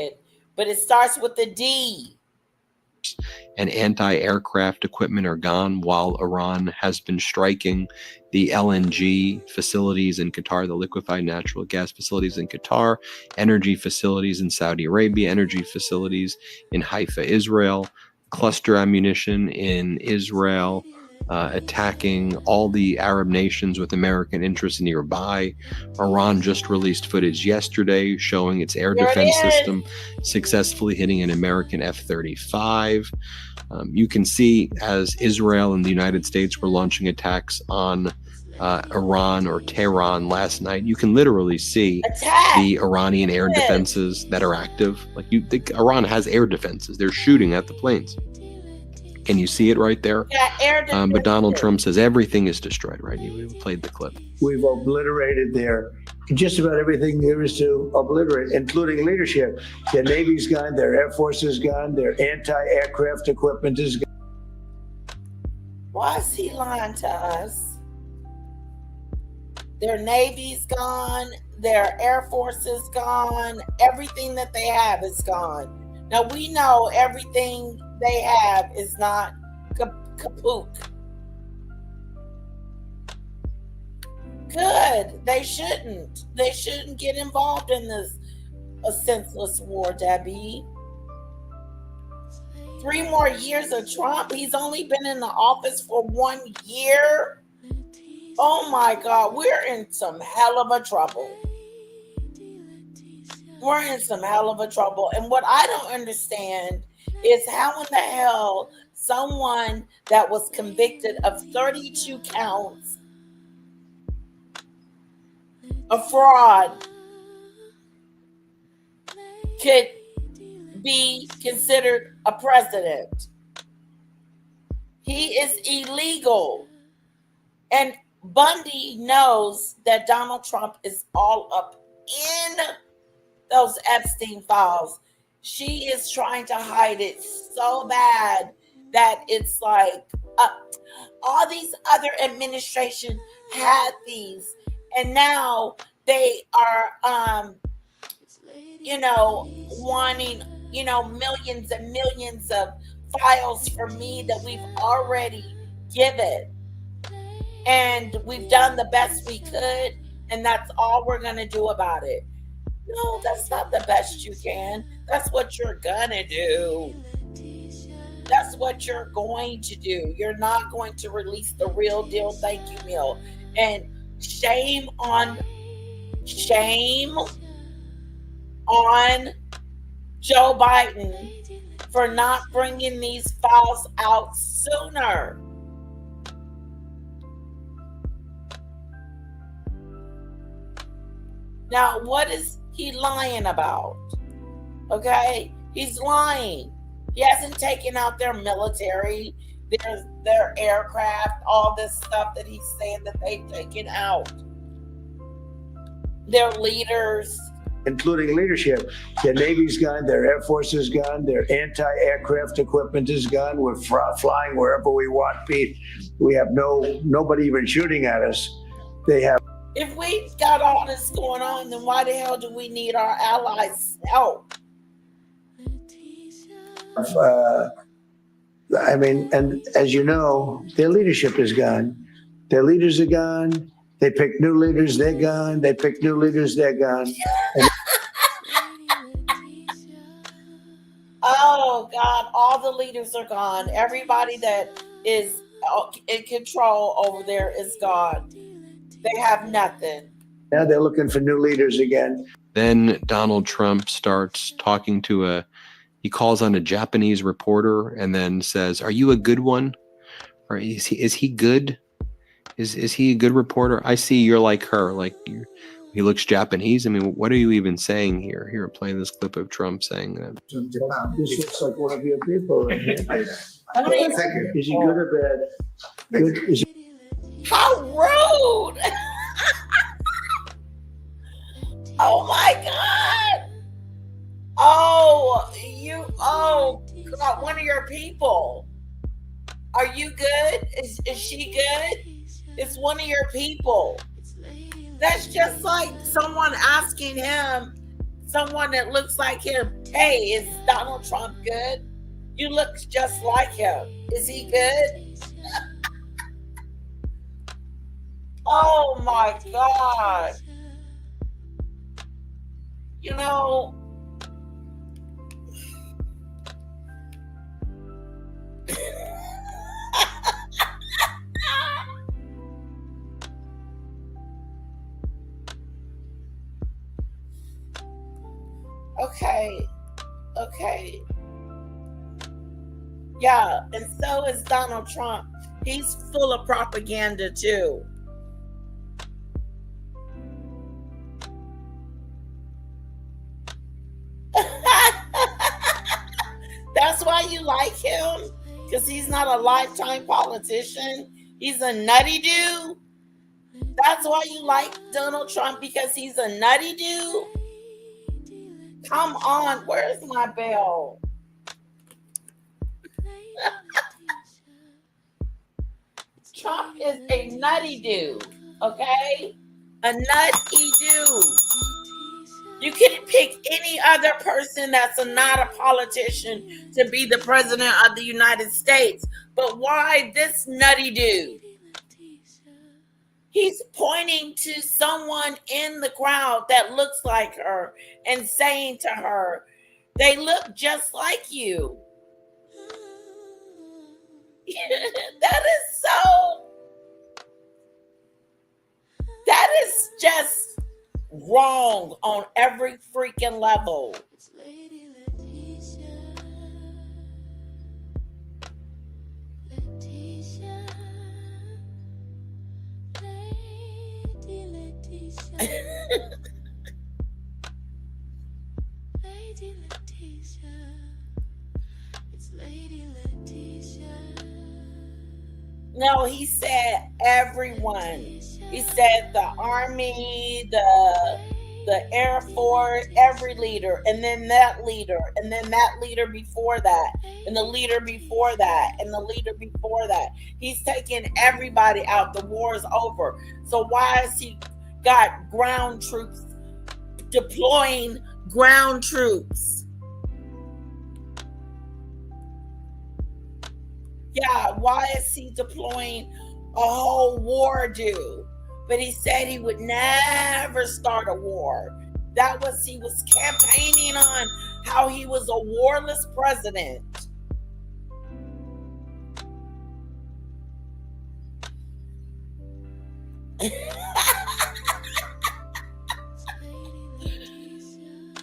it. But it starts with the D. And anti-aircraft equipment are gone while Iran has been striking the LNG facilities in Qatar, the liquefied natural gas facilities in Qatar, energy facilities in Saudi Arabia, energy facilities in Haifa, Israel, cluster ammunition in Israel, attacking all the Arab nations with American interests nearby. Iran just released footage yesterday showing its air defense system successfully hitting an American F-35. You can see as Israel and the United States were launching attacks on Iran or Tehran last night, you can literally see the Iranian air defenses that are active. Like Iran has air defenses. They're shooting at the planes. Can you see it right there? Yeah, air defenses. But Donald Trump says everything is destroyed, right? We played the clip. We've obliterated just about everything there is to obliterate, including leadership. Their Navy's gone, their Air Force is gone, their anti-aircraft equipment is gone. Why is he lying to us? Their Navy's gone, their Air Force is gone, everything that they have is gone. Now we know everything they have is not kaput. Good. They shouldn't. They shouldn't get involved in this senseless war, Debbie. 3 more years of Trump. He's only been in the office for 1 year. Oh my God, we're in some hell of a trouble. We're in some hell of a trouble. And what I don't understand is how in the hell someone that was convicted of 32 counts of fraud could be considered a president. He is illegal. And Bundy knows that Donald Trump is all up in those Epstein files. She is trying to hide it so bad that it's like all these other administrations had these, and now they are wanting millions and millions of files for me that we've already given, and we've done the best we could, and that's all we're going to do about it. No, that's not the best you can. That's what you're gonna do. That's what you're going to do. You're not going to release the real deal thank you meal. And shame on Joe Biden for not bringing these files out sooner. Now, what is he lying about? Okay, he's lying. He hasn't taken out their military, their aircraft, all this stuff that he's saying that they've taken out. Their leaders, including leadership. Their Navy's gone, their Air Force is gone, their anti-aircraft equipment is gone. We're flying wherever we want, Pete. We have nobody even shooting at us. They have If we got all this going on, then why the hell do we need our allies' help? I mean, and as you know, their leadership is gone. Their leaders are gone. They pick new leaders, they're gone. They pick new leaders, they're gone. Oh, God, all the leaders are gone. Everybody that is in control over there is gone. They have nothing. Now they're looking for new leaders again. Then Donald Trump starts talking to he calls on a Japanese reporter and then says, "Are you a good one? Or is he good? Is he a good reporter? I see you're like her. Like he looks Japanese. I mean, what are you even saying here? Here, playing this clip of Trump saying that. This looks like one of your people. Right here. Is he good or bad? Good. Is he- How rude! Oh my God! Oh, God, one of your people. Are you good? Is she good? It's one of your people. That's just like someone asking him, someone that looks like him, hey, is Donald Trump good? You look just like him. Is he good? Oh my God. You know, okay. Yeah, and so is Donald Trump. He's full of propaganda too. That's why you like him? Because he's not a lifetime politician. He's a nutty dude. That's why you like Donald Trump, because he's a nutty dude? Come on, where's my bell? Trump is a nutty dude, okay? A nutty dude. You can pick any other person that's not a politician to be the president of the United States. But why this nutty dude? He's pointing to someone in the crowd that looks like her and saying to her, they look just like you. That is just wrong on every freaking level. No, he said everyone. He said the Army, the Air Force, every leader, and then that leader, and then that leader before that, and the leader before that, and the leader before that. He's taking everybody out. The war's over. So why has he got ground troops deploying ground troops? Yeah, why is he deploying a whole war, dude? But he said he would never start a war. He was campaigning on how he was a warless president.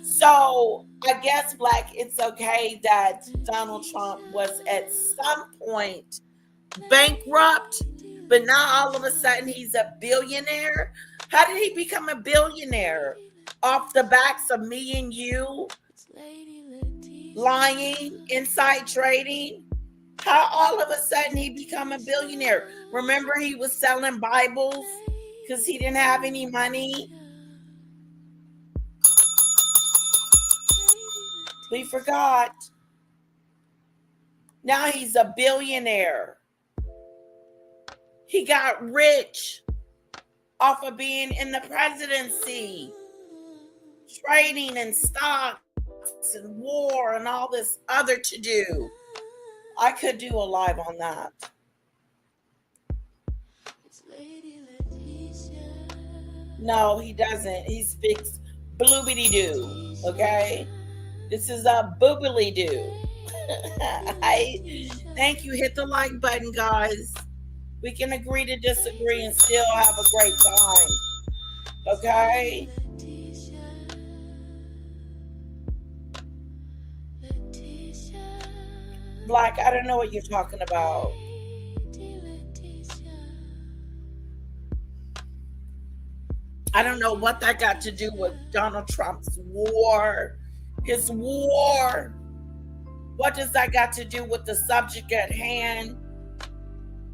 So I guess, Black, it's okay that Donald Trump was at some point bankrupt, but now all of a sudden he's a billionaire. How did he become a billionaire? Off the backs of me and you lying, inside trading? How all of a sudden he become a billionaire? Remember, he was selling Bibles because he didn't have any money. We forgot. Now he's a billionaire. He got rich off of being in the presidency, trading and stocks and war and all this other to do. I could do a live on that. No, he doesn't. He speaks bloobity doo. Okay, this is a boobily doo. I thank you. Hit the like button, guys. We can agree to disagree and still have a great time. Okay. Black, I don't know what you're talking about. I don't know what that got to do with Donald Trump's war. His war. What does that got to do with the subject at hand?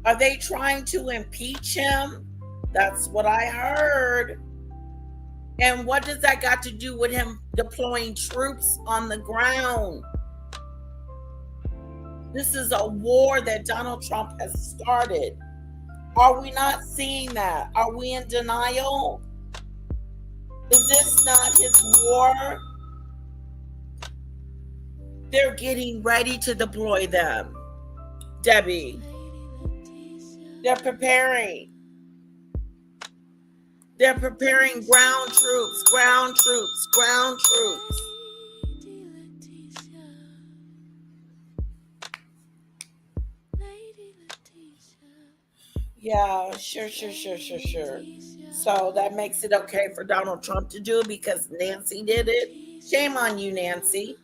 Are they trying to impeach him? That's what I heard. And what does that got to do with him deploying troops on the ground? This is a war that Donald Trump has started. Are we not seeing that? Are we in denial? Is this not his war? They're getting ready to deploy them, Debbie. They're preparing. They're preparing ground troops, ground troops, ground troops. Yeah, sure. So that makes it okay for Donald Trump to do it because Nancy did it. Shame on you, Nancy.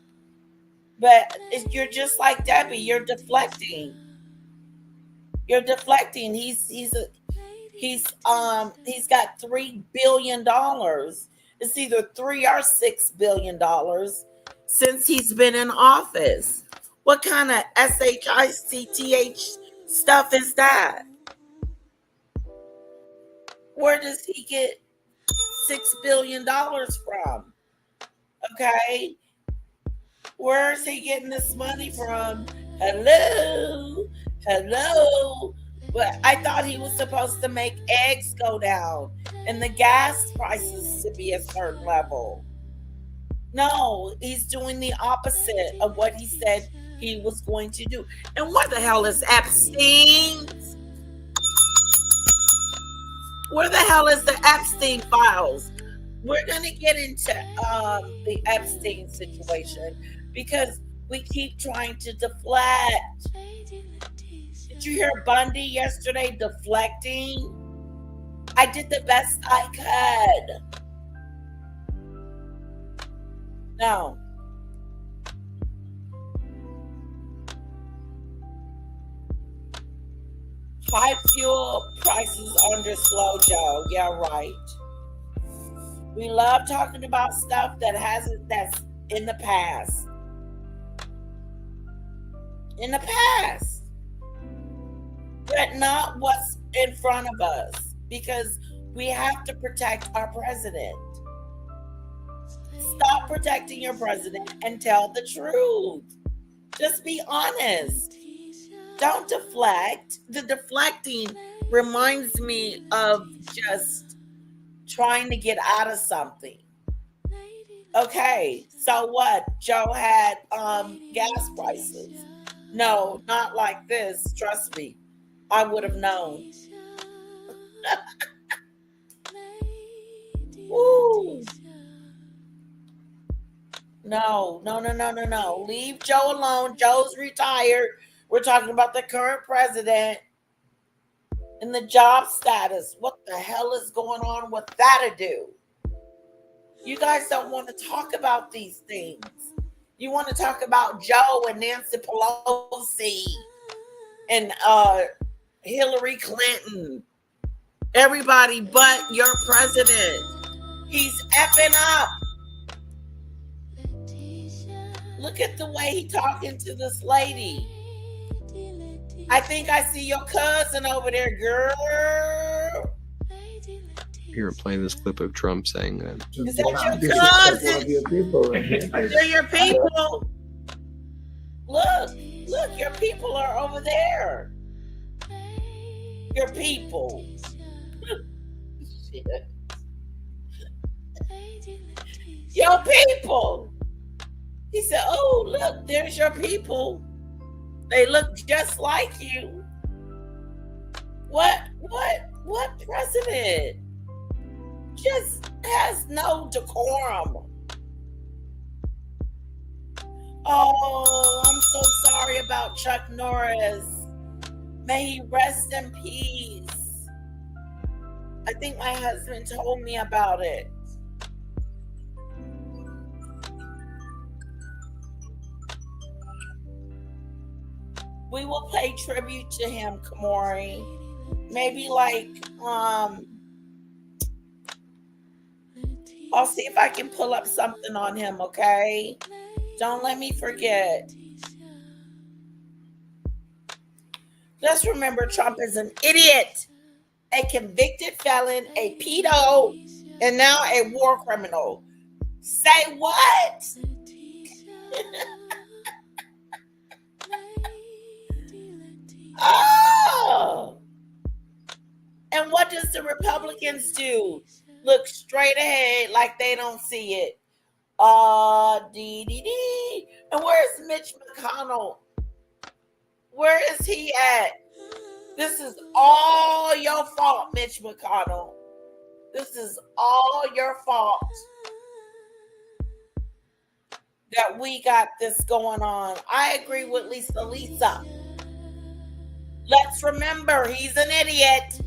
But you're just like Debbie. You're deflecting. You're deflecting. He's got $3 billion. It's either $3 or $6 billion since he's been in office. What kind of SHICTH stuff is that? Where does he get $6 billion from? Okay. Where is he getting this money from? Hello. But I thought he was supposed to make eggs go down and the gas prices to be a certain level. No, he's doing the opposite of what he said he was going to do. And what the hell is Epstein? Where the hell is the Epstein files? We're going to get into the Epstein situation because we keep trying to deflect. Did you hear Bundy yesterday deflecting? I did the best I could. No. High fuel prices under slow Joe. Yeah, right. We love talking about stuff that's in the past. In the past. But not what's in front of us. Because we have to protect our president. Stop protecting your president and tell the truth. Just be honest. Don't deflect. The deflecting reminds me of just trying to get out of something. Okay, so what? Joe had gas prices. No, not like this. Trust me. I would have known. Woo. No. Leave Joe alone. Joe's retired. We're talking about the current president and the job status. What the hell is going on with that ado? You guys don't want to talk about these things. You want to talk about Joe and Nancy Pelosi and Hillary Clinton. Everybody but your president. He's effing up. Look at the way he's talking to this lady. I think I see your cousin over there, girl. Here, playing this clip of Trump saying that. Is that your cousin? They're your people. Look, your people are over there. Your people. Your people. He said, oh, look, there's your people. They look just like you. What president just has no decorum? Oh, I'm so sorry about Chuck Norris. May he rest in peace. I think my husband told me about it. We will pay tribute to him, Kamori. Maybe like, I'll see if I can pull up something on him, okay? Don't let me forget. Just remember, Trump is an idiot, a convicted felon, a pedo, and now a war criminal. Say what? Oh! And what does the Republicans do? Look straight ahead like they don't see it. Dee. And where's Mitch McConnell? Where is he at? This is all your fault, Mitch McConnell. This is all your fault that we got this going on. I agree with Lisa. Let's remember, he's an idiot.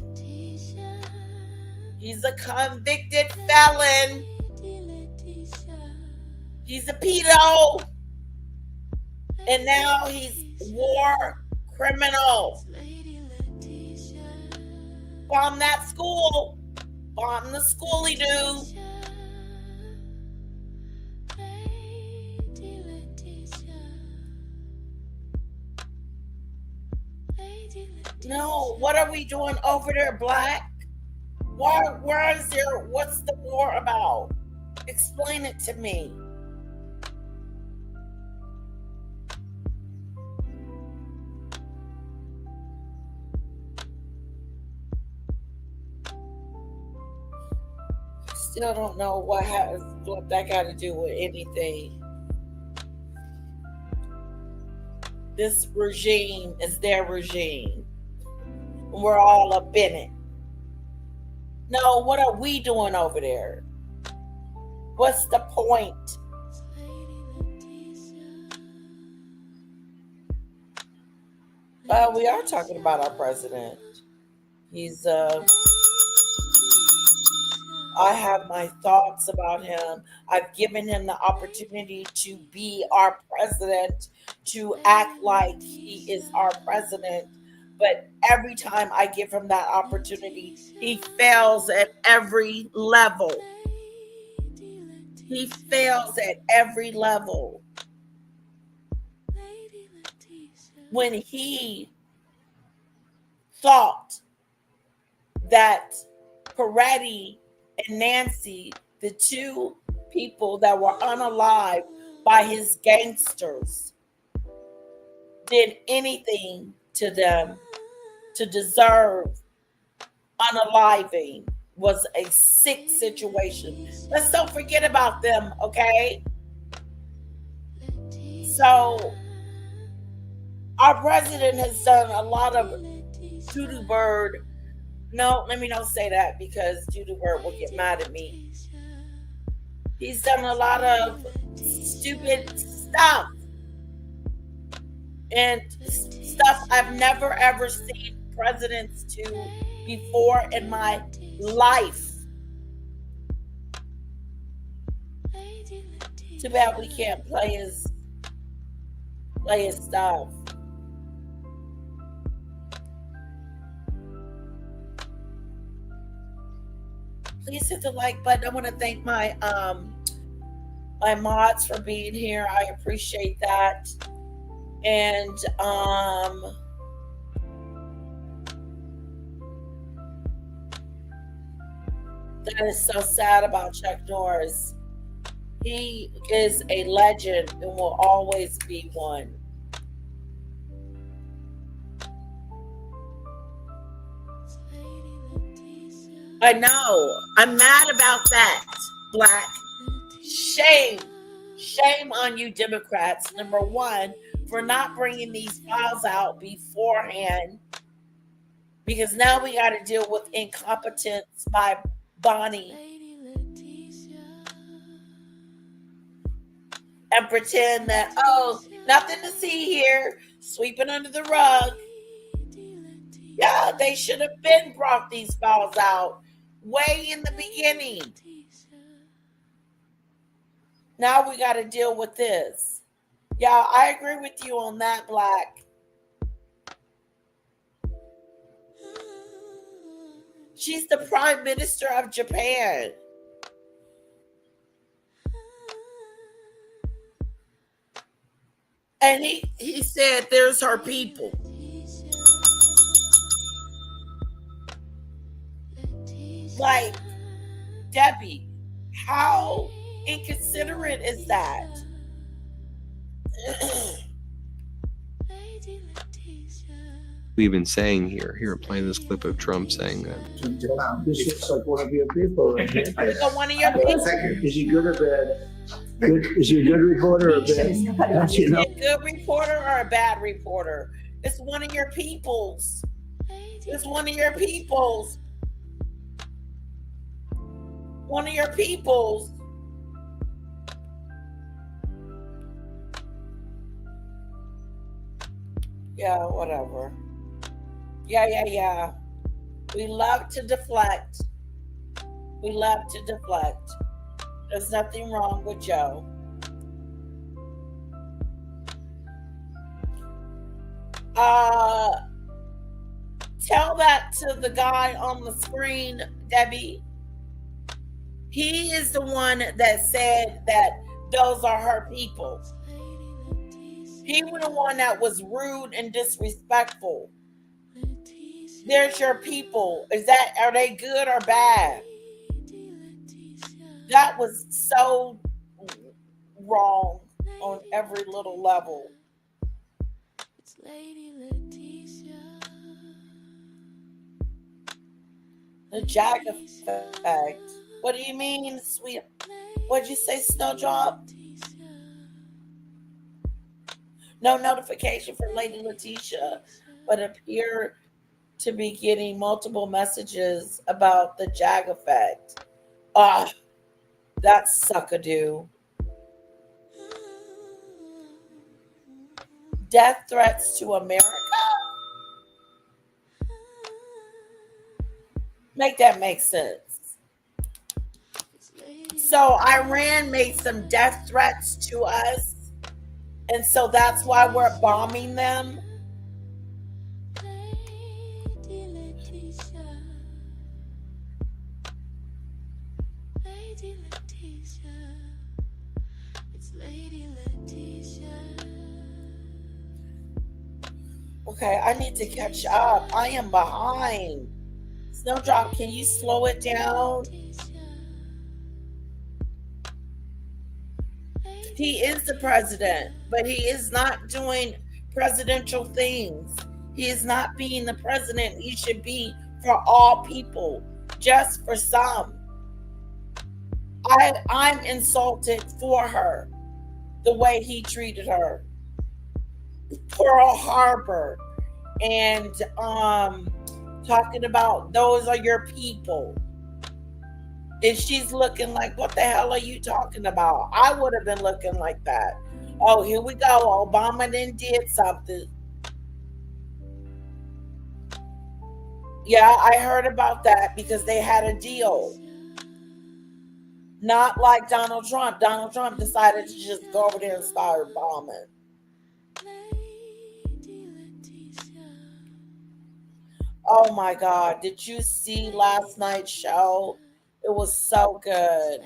He's a convicted felon. He's a pedo. And now he's war criminal. Bomb that school. Bomb the schooly dude. No, what are we doing over there, Black? Where is there? What's the war about? Explain it to me. Still don't know what that got to do with anything. This regime is their regime. We're all up in it. No, what are we doing over there? What's the point? We are talking about our president. He's I have my thoughts about him. I've given him the opportunity to be our president, to act like he is our president. But every time I give him that opportunity, he fails at every level. He fails at every level. When he thought that Peretti and Nancy, the two people that were unalived by his gangsters, did anything to them to deserve unaliving, was a sick situation. Let's don't forget about them, okay? So our president has done a lot of doo-doo bird. No, let me not say that because doo-doo bird will get mad at me. He's done a lot of stupid stuff and stuff I've never ever seen presidents do before in my life. Too bad we can't play his stuff. Please hit the like button. I want to thank my my mods for being here. I appreciate that. And that is so sad about Chuck Norris. He is a legend and will always be one. I know. I'm mad about that, Black. Shame. Shame on you, Democrats. Number one, for not bringing these files out beforehand, because now we got to deal with incompetence by Bonnie and pretend that, oh, nothing to see here, sweeping under the rug. Yeah, they should have been brought these files out way in the beginning. Now we got to deal with this. Yeah, I agree with you on that, Black. She's the Prime Minister of Japan. And he said there's her people. Like, Debbie, how inconsiderate is that? We've been saying here, playing this clip of Trump saying that. This looks like one of your people. Right here. One of your people. Is he good or bad? Is he a good reporter or bad? Is he a good reporter or a bad reporter? It's one of your peoples. It's one of your peoples. One of your peoples. Yeah, whatever. Yeah. We love to deflect. We love to deflect. There's nothing wrong with Joe. Tell that to the guy on the screen, Debbie. He is the one that said that those are her people. He was the one that was rude and disrespectful. There's your people. Are they good or bad? That was so wrong on every little level. The Jag effect. What do you mean, sweet? What'd you say, Snowdrop? No notification for Lady Letitia, but appear to be getting multiple messages about the Jag effect. That's suckadoo. Death threats to America? Make that make sense. So Iran made some death threats to us, and so that's why we're bombing them. Okay, I need to catch up. I am behind. Snowdrop, can you slow it down? He is the president, but he is not doing presidential things. He is not being the president he should be for all people, just for some. I'm insulted for her, the way he treated her. Pearl Harbor, and talking about those are your people. And she's looking like, what the hell are you talking about? I would have been looking like that. Oh, here we go. Obama then did something. Yeah, I heard about that because they had a deal. Not like Donald Trump. Donald Trump decided to just go over there and start bombing. Oh my God. Did you see last night's show? It was so good.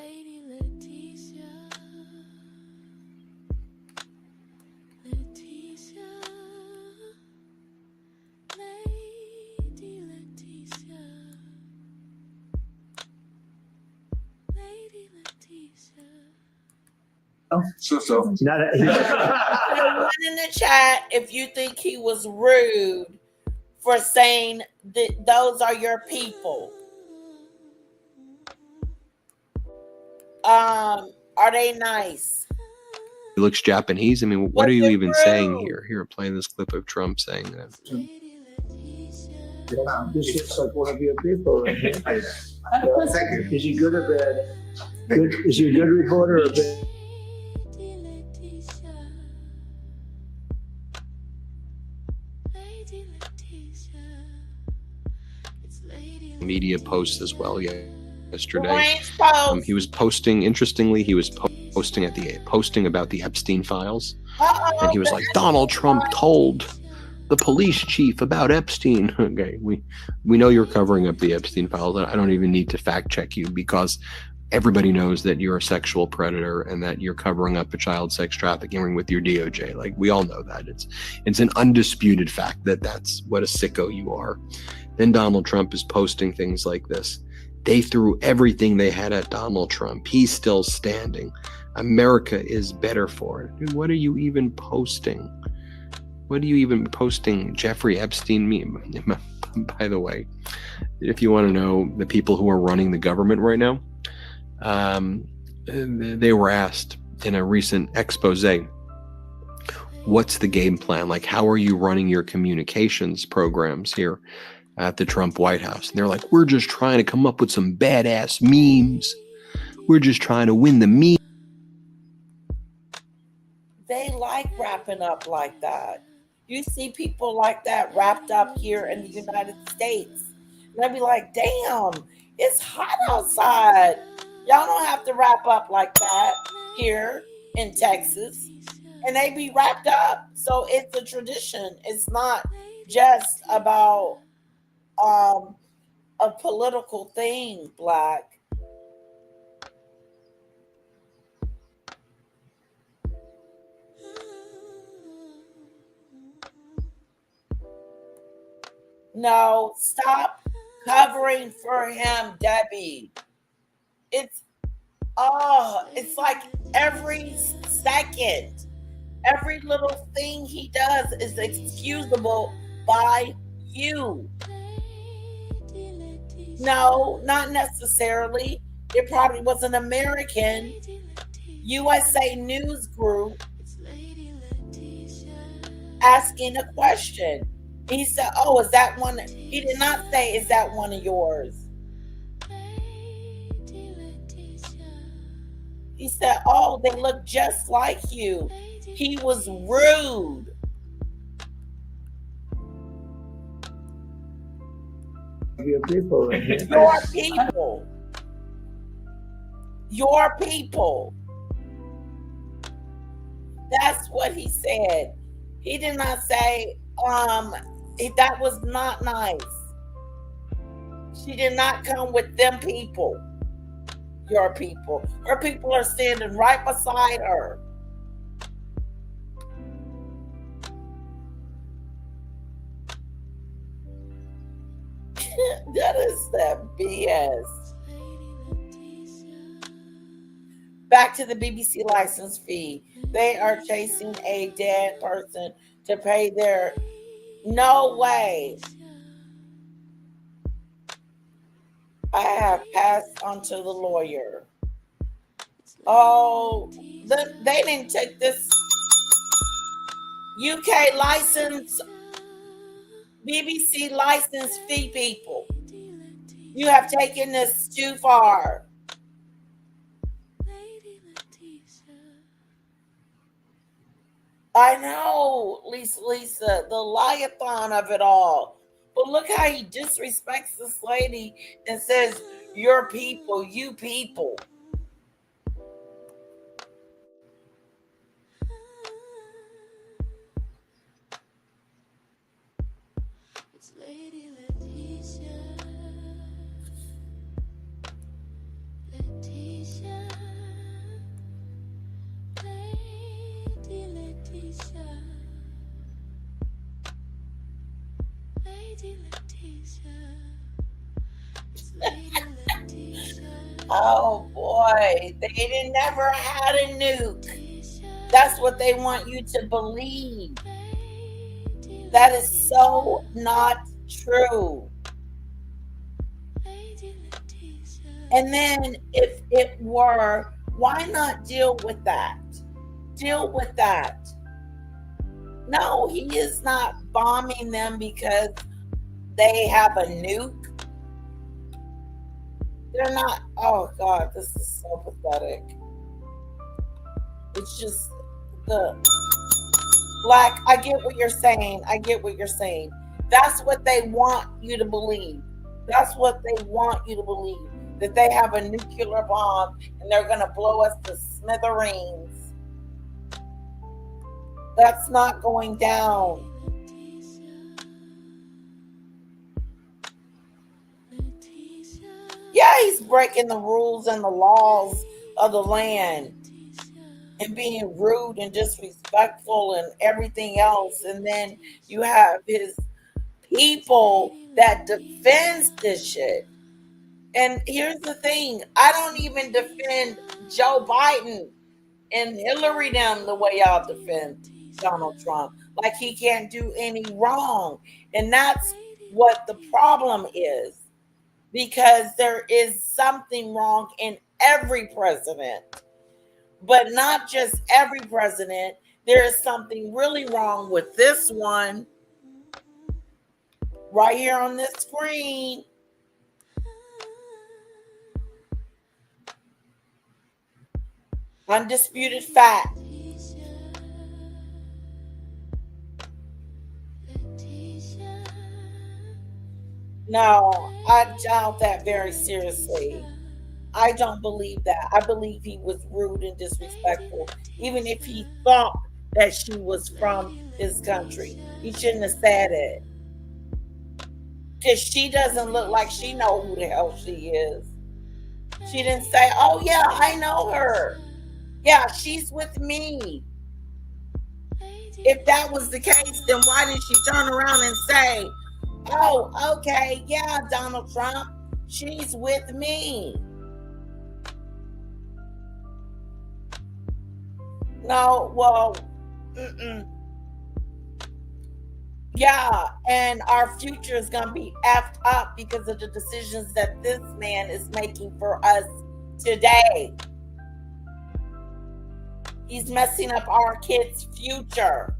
Oh, so. Not Put one in the chat if you think he was rude for saying that those are your people. Are they nice? He looks Japanese. I mean, what are you even saying here? Here, playing this clip of Trump saying that. This looks like one of your people. Right here. Thank you. Is he good or bad? Good. Is he a good reporter or bad? Media posts as well yesterday. He was posting, interestingly, he was posting about the Epstein files. And he was like, Donald Trump told the police chief about Epstein. Okay, we know you're covering up the Epstein files. I don't even need to fact check you because everybody knows that you're a sexual predator and that you're covering up a child sex trafficking ring with your DOJ. Like, we all know that. It's an undisputed fact that that's what a sicko you are. Then Donald Trump is posting things like this. They threw everything they had at Donald Trump. He's still standing. America is better for it. Dude, what are you even posting? What are you even posting? Jeffrey Epstein meme. By the way, if you want to know the people who are running the government right now, they were asked in a recent expose, what's the game plan? Like, how are you running your communications programs here at the Trump White House? And they're like, we're just trying to come up with some badass memes. We're just trying to win the meme. They like wrapping up like that. You see people like that wrapped up here in the United States. And they'll be like, damn, it's hot outside. Y'all don't have to wrap up like that here in Texas. And they be wrapped up. So it's a tradition. It's not just about a political thing, Black. No, stop covering for him, Debbie. It's like every second, every little thing he does is excusable by you. No, not necessarily. It probably was an American USA News Group asking a question. He said, oh, is that one? He did not say, is that one of yours? He said, oh, they look just like you. He was rude. Your people. Right here. Your people. Your people. That's what he said. He did not say, that was not nice. She did not come with them people. Your people. Her people are standing right beside her. That is that BS. Back to the BBC license fee. They are chasing a dead person to pay their... No way. I have passed on to the lawyer. Oh, they didn't take this UK license, BBC license fee, people. You have taken this too far. I know, Lisa, the liathon of it all. But look how he disrespects this lady and says, your people, you people. Oh boy, they never had a nuke. That's what they want you to believe. That is so not true. And then if it were Why not deal with that? Deal with that. No, he is not bombing them because they have a nuke. They're not. Oh God, this is so pathetic. It's just I get what you're saying. I get what you're saying. That's what they want you to believe. That's what they want you to believe. That they have a nuclear bomb and they're going to blow us to smithereens. That's not going down. Yeah, he's breaking the rules and the laws of the land and being rude and disrespectful and everything else. And then you have his people that defends this shit. And here's the thing. I don't even defend Joe Biden and Hillary them the way y'all defend Donald Trump. Like he can't do any wrong. And that's what the problem is. Because there is something wrong in every president. But not just every president. There is something really wrong with this one. Right here on this screen. Undisputed fact. No, I doubt that very seriously. I don't believe that. I believe he was rude and disrespectful, even if he thought that she was from his country. He shouldn't have said it. Because she doesn't look like she knows who the hell she is. She didn't say, oh yeah, I know her. Yeah, she's with me. If that was the case, then why didn't she turn around and say, oh, okay, yeah, Donald Trump, she's with me. No, well, yeah, and our future is going to be effed up because of the decisions that this man is making for us today. He's messing up our kids' future.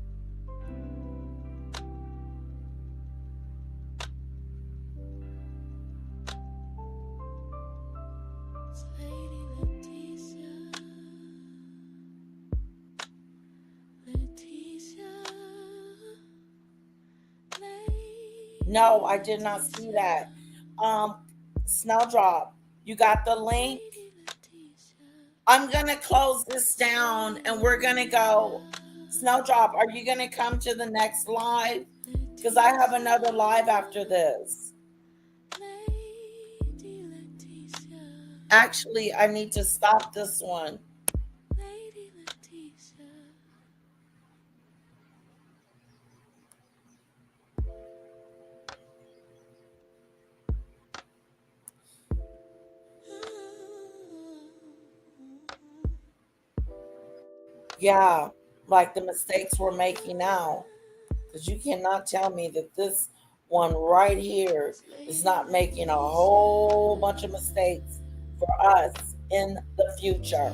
No, I did not see that. Snowdrop, you got the link? I'm going to close this down and we're going to go. Snowdrop, are you going to come to the next live? Because I have another live after this. Actually, I need to stop this one. Yeah, like the mistakes we're making now. Because you cannot tell me that this one right here is not making a whole bunch of mistakes for us in the future.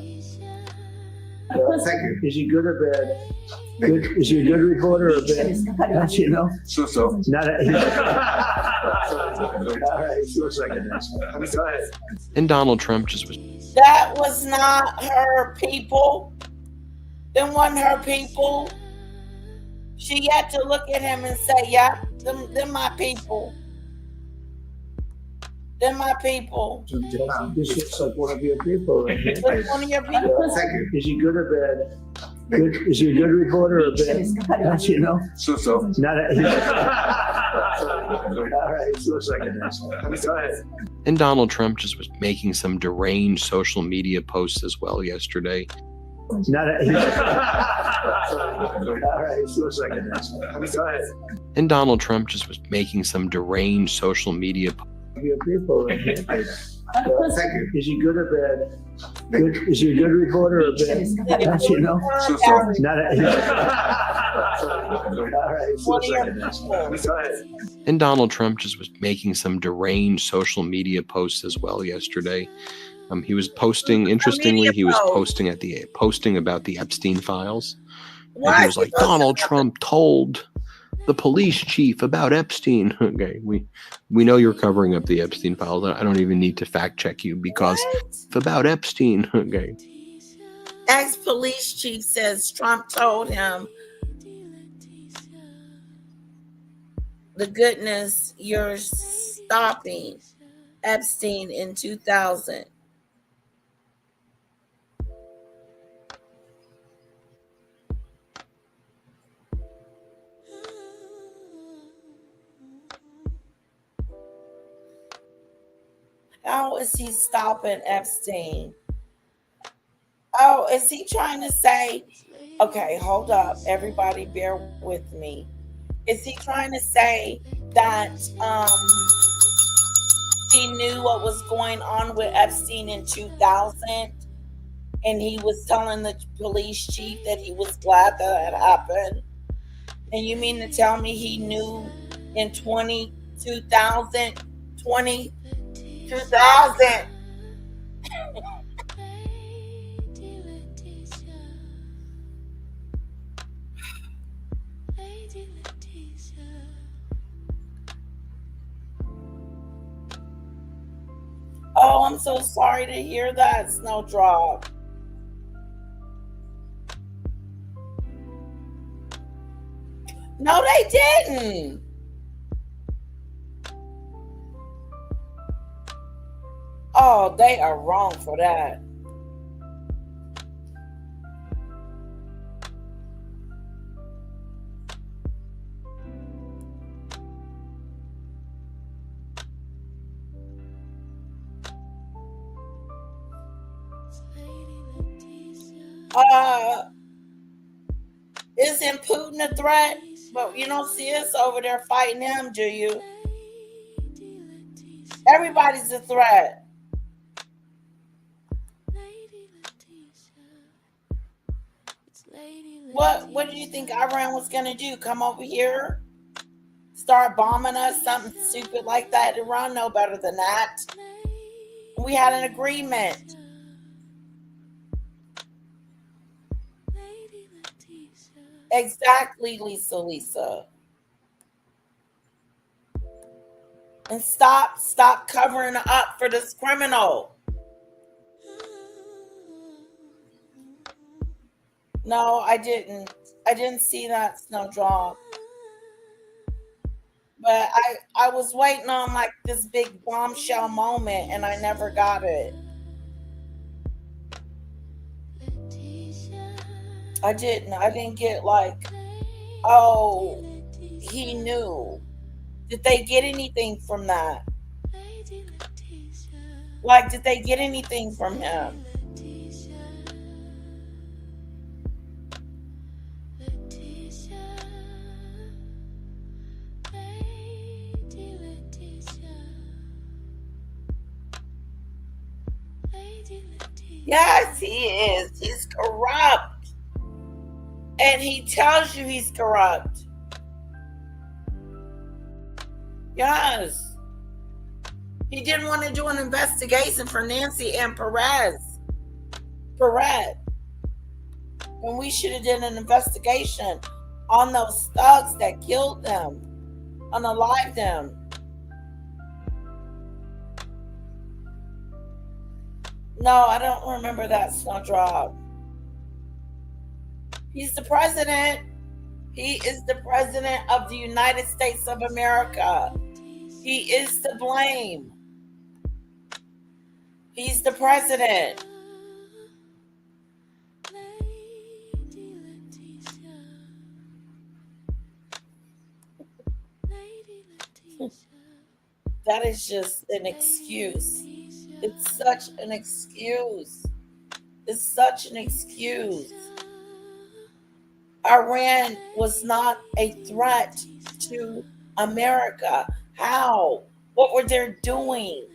Thank you. Is he good or bad? Good, is he a good reporter or bad? Don't you know? So. Not a, all right, looks like it is. Go ahead. And Donald Trump just was. That was not her people. Them wasn't her people. She had to look at him and say, yeah, them my people. Them my people. This looks like one of your people. Right here. Look, one of your people. Thank you. Is he good or bad? Good, is he a good reporter or bad? Don't you know? So. Not a, all right, looks like it is. Go ahead. And Donald Trump just was making some deranged social media posts as well yesterday. Not a, all right, looks like it is. Go ahead. And Donald Trump just was making some deranged social media posts. Your people. Right here. Thank you. Is he good or bad? Good, is he a good reporter or bad? Don't you know? So. Not a, all right, looks like it is. Go ahead. And Donald Trump just was making some deranged social media posts as well yesterday. He was posting. Interestingly, he was post. posting about the Epstein files. Why And he is was he like, posting Donald about Trump told the police chief about Epstein. Okay, we know you're covering up the Epstein files. I don't even need to fact check you because What? it's about Epstein. Okay. Ex-police chief says Trump told him, the goodness, you're stopping Epstein in 2000. How is he stopping Epstein? Oh, is he trying to say, okay, hold up, everybody bear with me. Is he trying to say that he knew what was going on with Epstein in 2000 and he was telling the police chief that he was glad that had happened? And you mean to tell me he knew in 2000? Oh, I'm so sorry to hear that, Snowdrop. No, they didn't. Oh, they are wrong for that. Isn't Putin a threat? But you don't see us over there fighting him, do you? Everybody's a threat. What do you think Iran was going to do? Come over here? Start bombing us? Something stupid like that? Iran know better than that. We had an agreement. Exactly, Lisa. And stop covering up for this criminal. No, I didn't see that, Snowdrop. But I was waiting on like this big bombshell moment and I never got it. I didn't get like, oh, he knew. Did they get anything from that? Like, did they get anything from him? Yes, he is. He's corrupt. And he tells you he's corrupt. Yes. He didn't want to do an investigation for Nancy and Perez. When we should have done an investigation on those thugs that killed them, unalived them. No, I don't remember that, Snowdrop. He's the president. He is the president of the United States of America. He is to blame. He's the president. That is just an excuse. It's such an excuse. It's such an excuse. Iran was not a threat to America. How? What were they doing?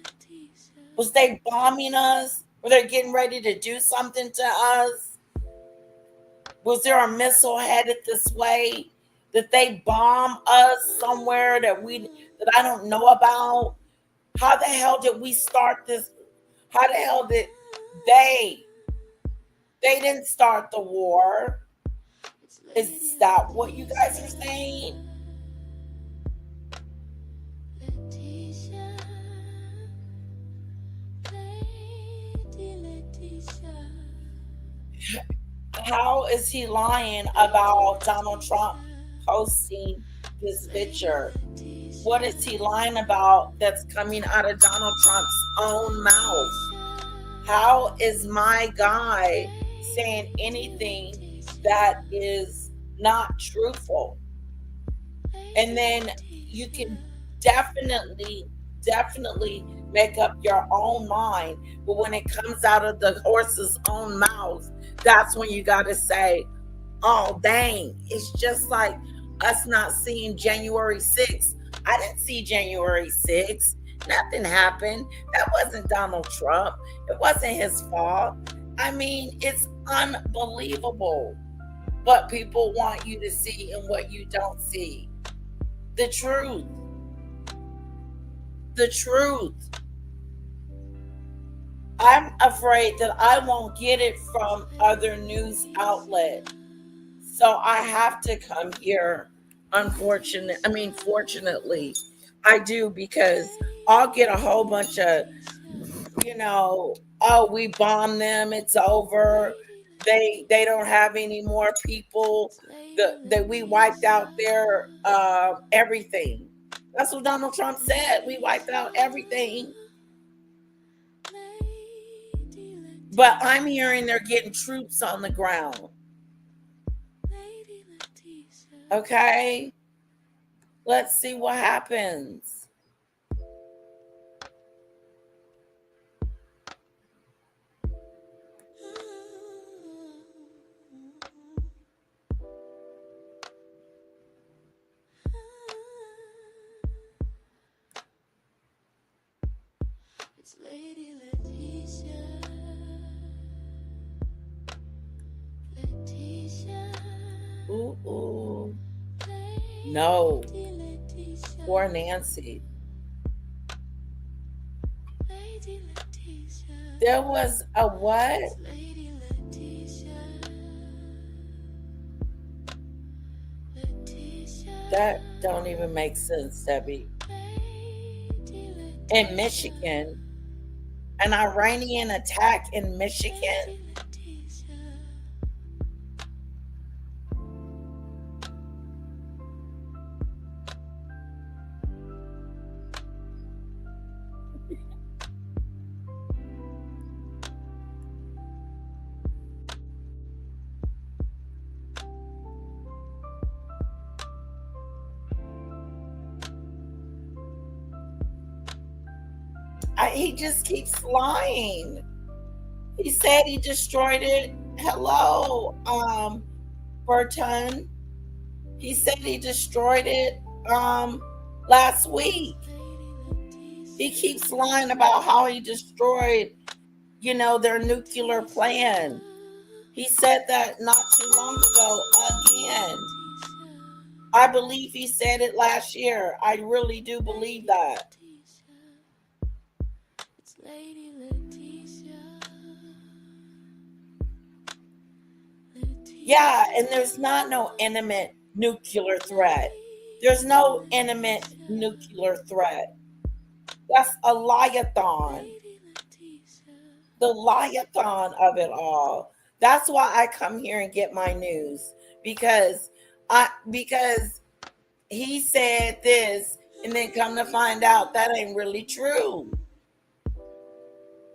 Was they bombing us? Were they getting ready to do something to us? Was there a missile headed this way? Did they bomb us somewhere that I don't know about? How the hell did we start this How the hell did they didn't start the war? Is that what you guys are saying? How is he lying about Donald Trump posting this picture? What is he lying about that's coming out of Donald Trump's own mouth? How is my guy saying anything that is not truthful? And then you can definitely make up your own mind. But when it comes out of the horse's own mouth, that's when you got to say, oh, dang. It's just like us not seeing January 6th. I didn't see January 6th. Nothing happened. That wasn't Donald Trump. It wasn't his fault. I mean, it's unbelievable what people want you to see and what you don't see. The truth. The truth. I'm afraid that I won't get it from other news outlets. So I have to come here. Fortunately, I do, because I'll get a whole bunch of, oh, we bombed them, it's over. They don't have any more people. That we wiped out their everything. That's what Donald Trump said. We wiped out everything. But I'm hearing they're getting troops on the ground. Okay? Let's see what happens. It's Lady Letitia. Ooh. No. Poor Nancy. There was a what? That don't even make sense, Debbie. In Michigan, an Iranian attack in Michigan. He just keeps lying. He said he destroyed it. Hello, Burton. He said he destroyed it last week. He keeps lying about how he destroyed, their nuclear plan. He said that not too long ago again. I believe he said it last year. I really do believe that. Lady Letitia. Yeah, and there's not no imminent nuclear threat. There's no imminent nuclear threat. That's a liathon. The liathon of it all. That's why I come here and get my news, because he said this, and then come to find out that ain't really true.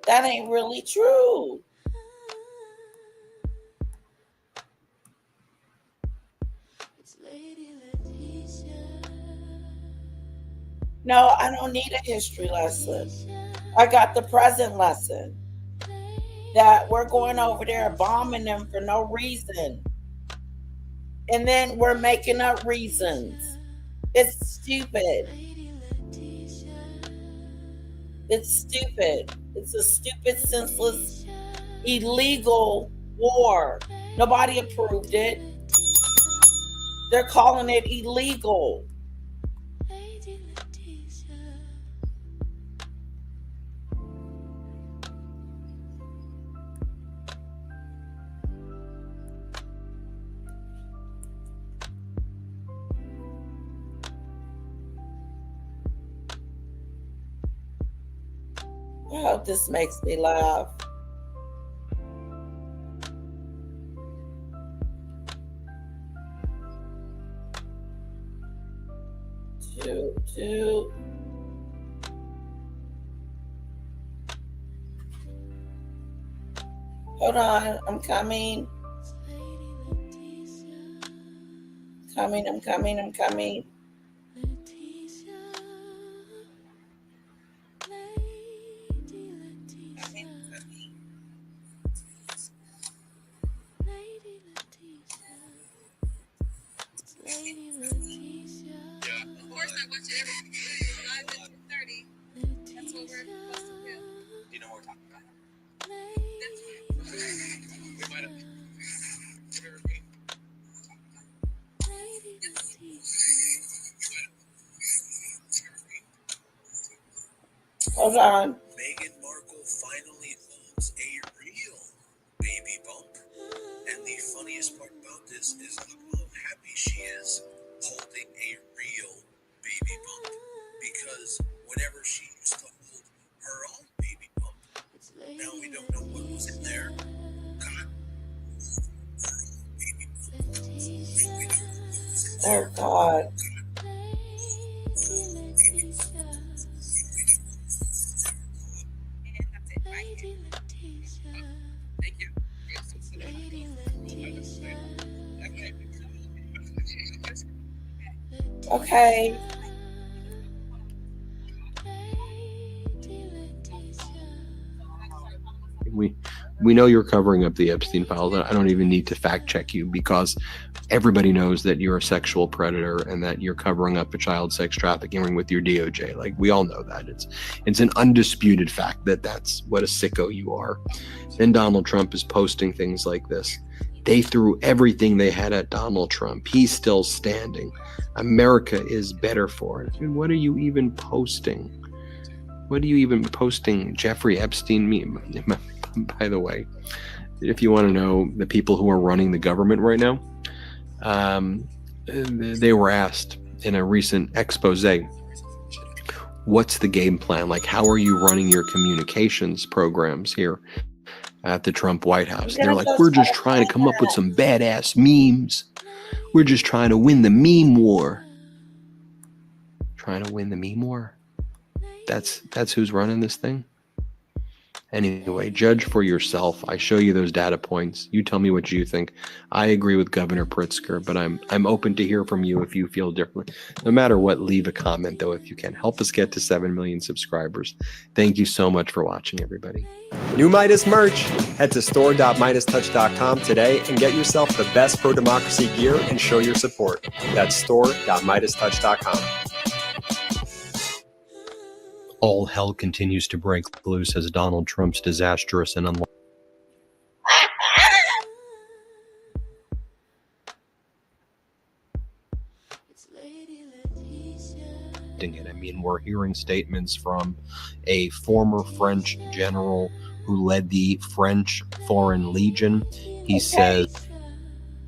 That ain't really true. No, I don't need a history lesson. I got the present lesson. That we're going over there bombing them for no reason. And then we're making up reasons. It's stupid. It's stupid. It's a stupid, senseless, illegal war. Nobody approved it. They're calling it illegal. I hope this makes me laugh. Two. Hold on, I'm coming. I'm coming. Of course, I watch it every day. Live at 2:30. That's what we're supposed to do. Do you know what we're talking about? That's fine. We might have. Hold on. Meghan Markle finally holds a real baby bump. And the funniest part about this is look how happy she is holding a real baby bump. Because whenever she used to hold her own baby bump, now we don't know what was in there. Oh, God. Thank you. Okay. We know you're covering up the Epstein files. I don't even need to fact check you because everybody knows that you're a sexual predator and that you're covering up a child sex trafficking ring with your DOJ. Like, we all know that. It's an undisputed fact that that's what a sicko you are. Then Donald Trump is posting things like this. They threw everything they had at Donald Trump. He's still standing. America is better for it. Dude, what are you even posting? What are you even posting? Jeffrey Epstein meme? By the way, if you want to know the people who are running the government right now, they were asked in a recent expose, what's the game plan? Like, how are you running your communications programs here at the Trump White House? They're like, we're just trying to come up with some badass memes. We're just trying to win the meme war. Trying to win the meme war? That's who's running this thing? Anyway, judge for yourself. I show you those data points. You tell me what you think. I agree with Governor Pritzker, but I'm open to hear from you if you feel differently. No matter what, leave a comment, though, if you can. Help us get to 7 million subscribers. Thank you so much for watching, everybody. New Midas merch. Head to store.midastouch.com today and get yourself the best pro-democracy gear and show your support. That's store.midastouch.com. All hell continues to break loose as Donald Trump's disastrous and unlawful it. I mean, we're hearing statements from a former French general who led the French Foreign Legion. He says,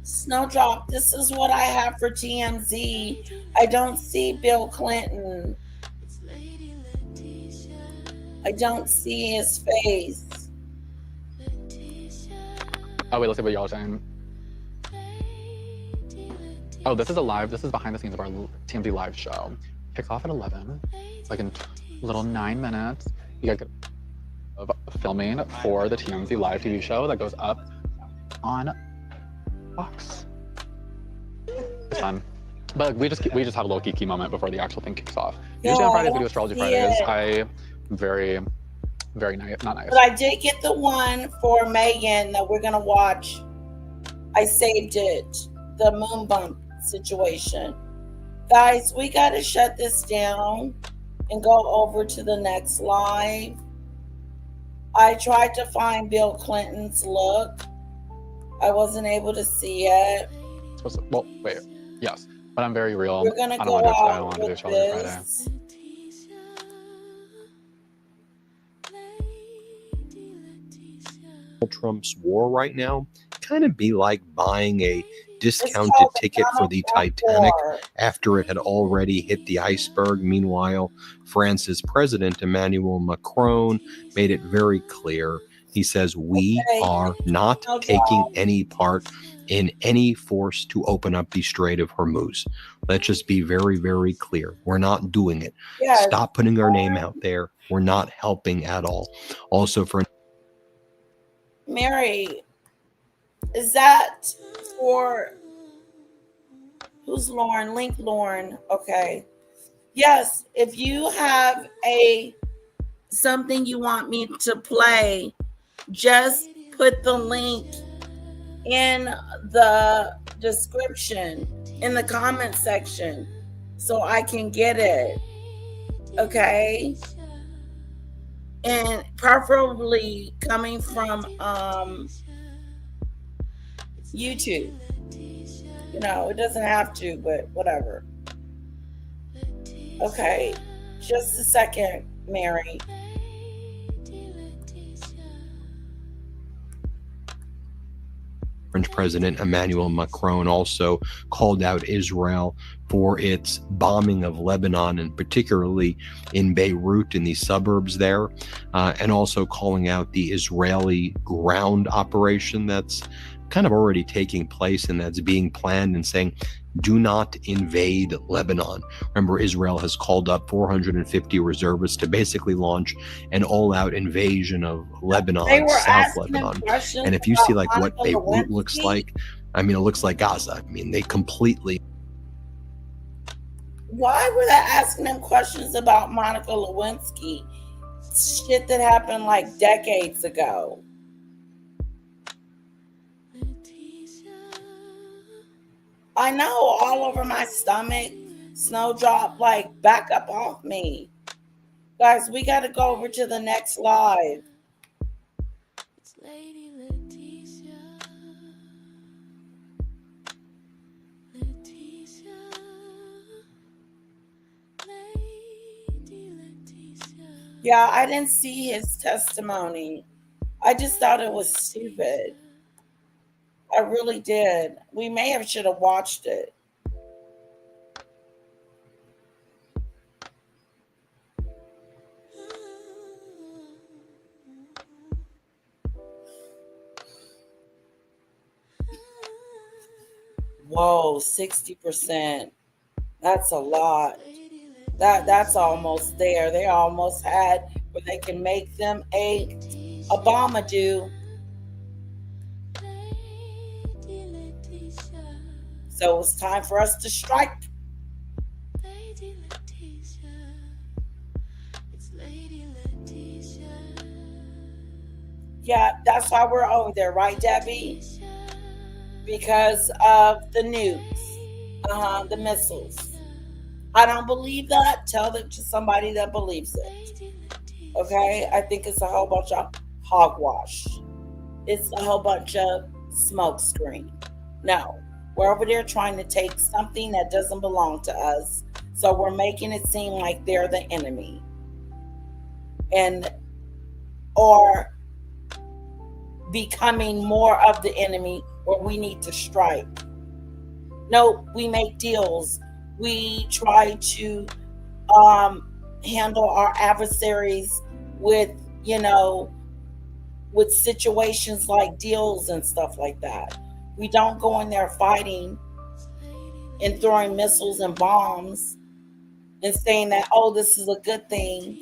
Snowdrop, this is what I have for TMZ. I don't see Bill Clinton. I don't see his face. Oh, wait, let's see what y'all are saying. Oh, this is behind the scenes of our TMZ live show. Kicks off at 11. It's like in little 9 minutes. You guys get of filming for the TMZ live TV show that goes up on Fox. It's fun. But we just have a little kiki moment before the actual thing kicks off. Usually on Fridays we do Astrology Fridays. Very nice, not nice. But I did get the one for Megan that we're gonna watch. I saved it. The moon bump situation. Guys, we gotta shut this down and go over to the next live. I tried to find Bill Clinton's look. I wasn't able to see it. Well, wait, yes, but I'm very real. We're gonna I don't go want to do it today. I out don't want to do with Astrology Friday. this. Trump's war right now kind of be like buying a discounted ticket for the Titanic after it had already hit the iceberg. Meanwhile, France's president, Emmanuel Macron, made it very clear. He says, we are not taking any part in any force to open up the Strait of Hormuz. Let's just be very, very clear. We're not doing it. Yes. Stop putting our name out there. We're not helping at all. Also, for Mary, is that for who's Lauren? Link Lauren. Okay. Yes, if you have something you want me to play, just put the link in the description, in the comment section, so I can get it. Okay. And preferably coming from YouTube. You know, it doesn't have to, but whatever. Okay. Just a second, Mary. French President Emmanuel Macron also called out Israel for its bombing of Lebanon, and particularly in Beirut, in the suburbs there, and also calling out the Israeli ground operation that's kind of already taking place and that's being planned, and saying, do not invade Lebanon. Remember, Israel has called up 450 reservists to basically launch an all-out invasion of Lebanon, South Lebanon. And if you see like what Beirut looks like, I mean, it looks like Gaza. I mean, they completely... Why were they asking them questions about Monica Lewinsky? Shit that happened like decades ago. I know, all over my stomach, snowdrop, like, back up off me. Guys, we got to go over to the next live. Yeah, I didn't see his testimony. I just thought it was stupid. I really did. We should have watched it. Whoa, 60%. That's a lot. That's almost there. They almost had where they can make them a Obama do. So it's time for us to strike. Yeah, that's why we're over there, right, Debbie? Because of the nukes, the missiles. I don't believe that. Tell it to somebody that believes it. Okay? I think it's a whole bunch of hogwash. It's a whole bunch of smoke screen. No. We're over there trying to take something that doesn't belong to us. So we're making it seem like they're the enemy. Or becoming more of the enemy where we need to strike. No, we make deals. We try to handle our adversaries with, with situations like deals and stuff like that. We don't go in there fighting and throwing missiles and bombs and saying that, oh, this is a good thing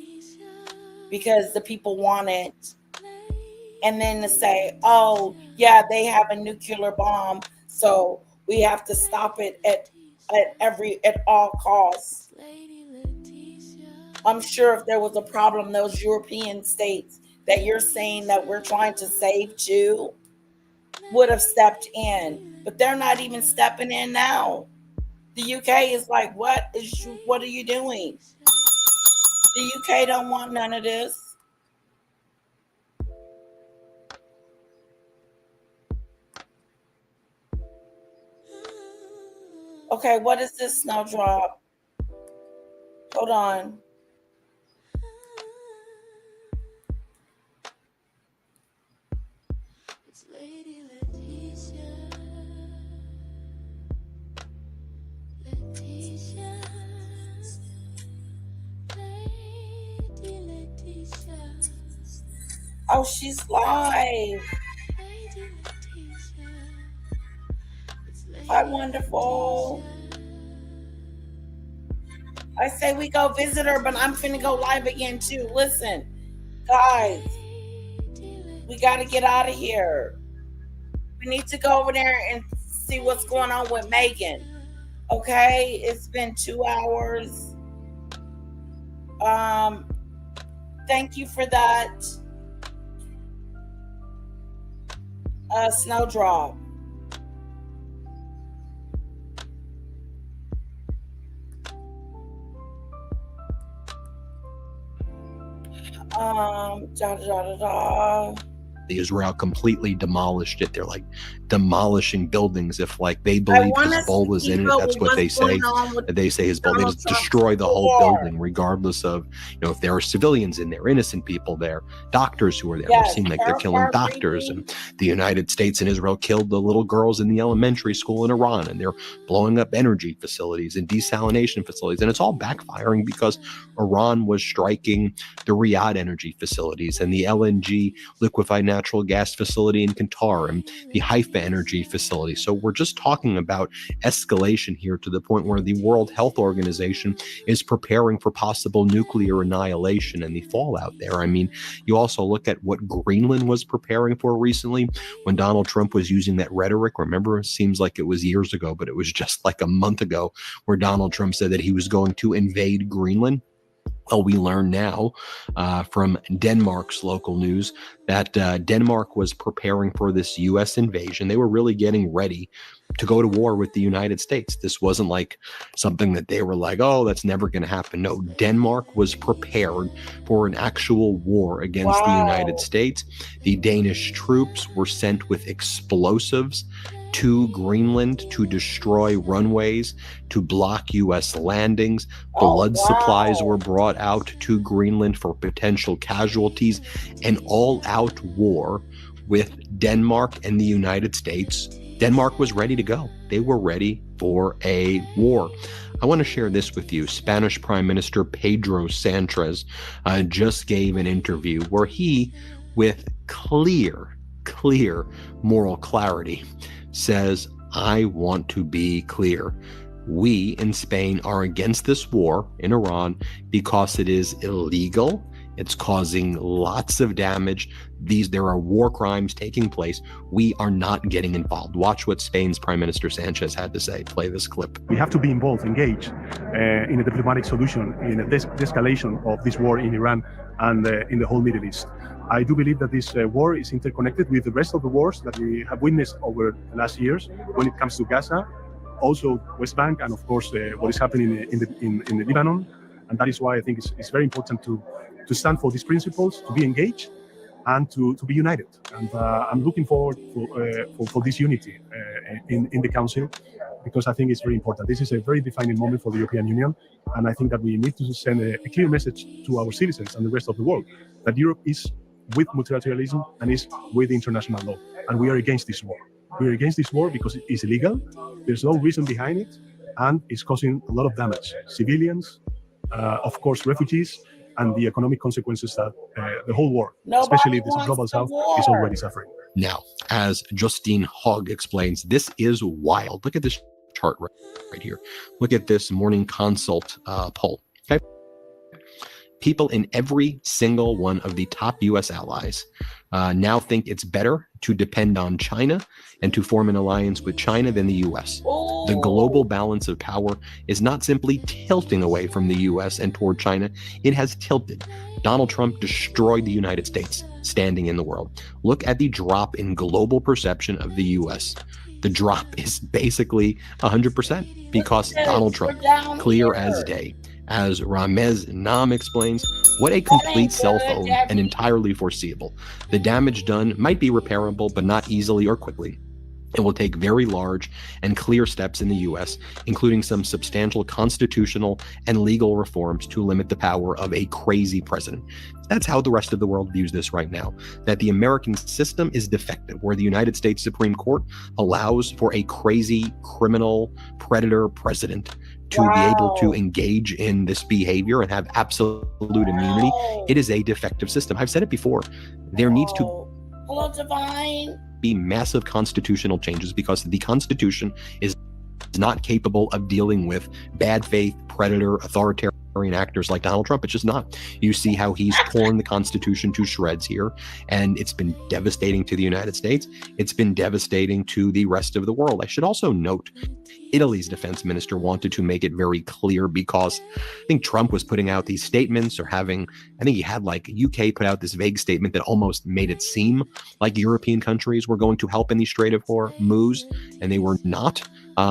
because the people want it. And then to say, oh, yeah, they have a nuclear bomb, so we have to stop it at all costs. I'm sure if there was a problem, those European states that you're saying that we're trying to save too would have stepped in, but they're not even stepping in now. The UK is like, what are you doing? The UK don't want none of this. Okay, what is this snowdrop? Hold on. Oh, she's live. Hi, wonderful. I say we go visit her, but I'm finna go live again too. Listen, guys, we got to get out of here. We need to go over there and see what's going on with Megan. Okay, it's been 2 hours. Thank you for that, Snowdrop. Israel completely demolished it. They're like demolishing buildings. If like they believe Hezbollah's in it, that's what they say. They say Hezbollah, they just destroy the whole building, regardless of, you know, if there are civilians in there, innocent people there, doctors who are there. It seems like they're killing doctors. And the United States and Israel killed the little girls in the elementary school in Iran, and they're blowing up energy facilities and desalination facilities. And it's all backfiring because Iran was striking the Riyadh energy facilities and the LNG, liquefied natural gas facility in Qatar, and the Haifa energy facility. So we're just talking about escalation here to the point where the World Health Organization is preparing for possible nuclear annihilation and the fallout there. I mean, you also look at what Greenland was preparing for recently when Donald Trump was using that rhetoric. Remember, it seems like it was years ago, but it was just like a month ago where Donald Trump said that he was going to invade Greenland. Well, we learn now from Denmark's local news that Denmark was preparing for this U.S. invasion. They were really getting ready to go to war with the United States. This wasn't like something that they were like, oh, that's never going to happen. No, Denmark was prepared for an actual war against the United States. The Danish troops were sent with explosives to Greenland to destroy runways, to block U.S. landings. Blood supplies were brought out to Greenland for potential casualties. An all-out war with Denmark and the United States. Denmark was ready to go. They were ready for a war. I want to share this with you. Spanish Prime Minister Pedro Sanchez just gave an interview where he, with clear moral clarity, says, I want to be clear. We in Spain are against this war in Iran because it is illegal. It's causing lots of damage. There are war crimes taking place. We are not getting involved. Watch what Spain's Prime Minister Sanchez had to say. Play this clip. We have to be involved, engaged in a diplomatic solution, in a de-escalation of this war in Iran and in the whole Middle East. I do believe that this war is interconnected with the rest of the wars that we have witnessed over the last years when it comes to Gaza, also West Bank, and of course what is happening in the Lebanon. And that is why I think it's very important to stand for these principles, to be engaged, and to be united. And I'm looking forward for this unity in the Council, because I think it's very important. This is a very defining moment for the European Union, and I think that we need to send a clear message to our citizens and the rest of the world that Europe is with multilateralism and is with international law. And we are against this war. We are against this war because it is illegal. There's no reason behind it, and it's causing a lot of damage. Civilians, of course, refugees, and the economic consequences that the whole war, especially the global south, is already suffering. Now, as Justine Hogg explains, this is wild. Look at this chart right here. Look at this Morning Consult poll. Okay. People in every single one of the top U.S. allies now think it's better to depend on China and to form an alliance with China than the U.S. The global balance of power is not simply tilting away from the U.S. and toward China. It has tilted. Donald Trump destroyed the United States standing in the world. Look at the drop in global perception of the U.S. The drop is basically 100% because Donald Trump, clear as day. As Ramez Nam explains, what a complete cell phone and entirely foreseeable. The damage done might be repairable, but not easily or quickly. It will take very large and clear steps in the U.S., including some substantial constitutional and legal reforms to limit the power of a crazy president. That's how the rest of the world views this right now, that the American system is defective, where the United States Supreme Court allows for a crazy criminal predator president to be able to engage in this behavior and have absolute immunity, it is a defective system. I've said it before. There needs to Hello, Divine. be massive constitutional changes because the Constitution is not capable of dealing with bad faith, predator, authoritarian actors like Donald Trump. It's just not. You see how he's torn the Constitution to shreds here, and it's been devastating to the United States. It's been devastating to the rest of the world. I should also note, Italy's defense minister wanted to make it very clear because I think Trump was putting out these statements I think he had like UK put out this vague statement that almost made it seem like European countries were going to help in the Strait of Hormuz, and they were not.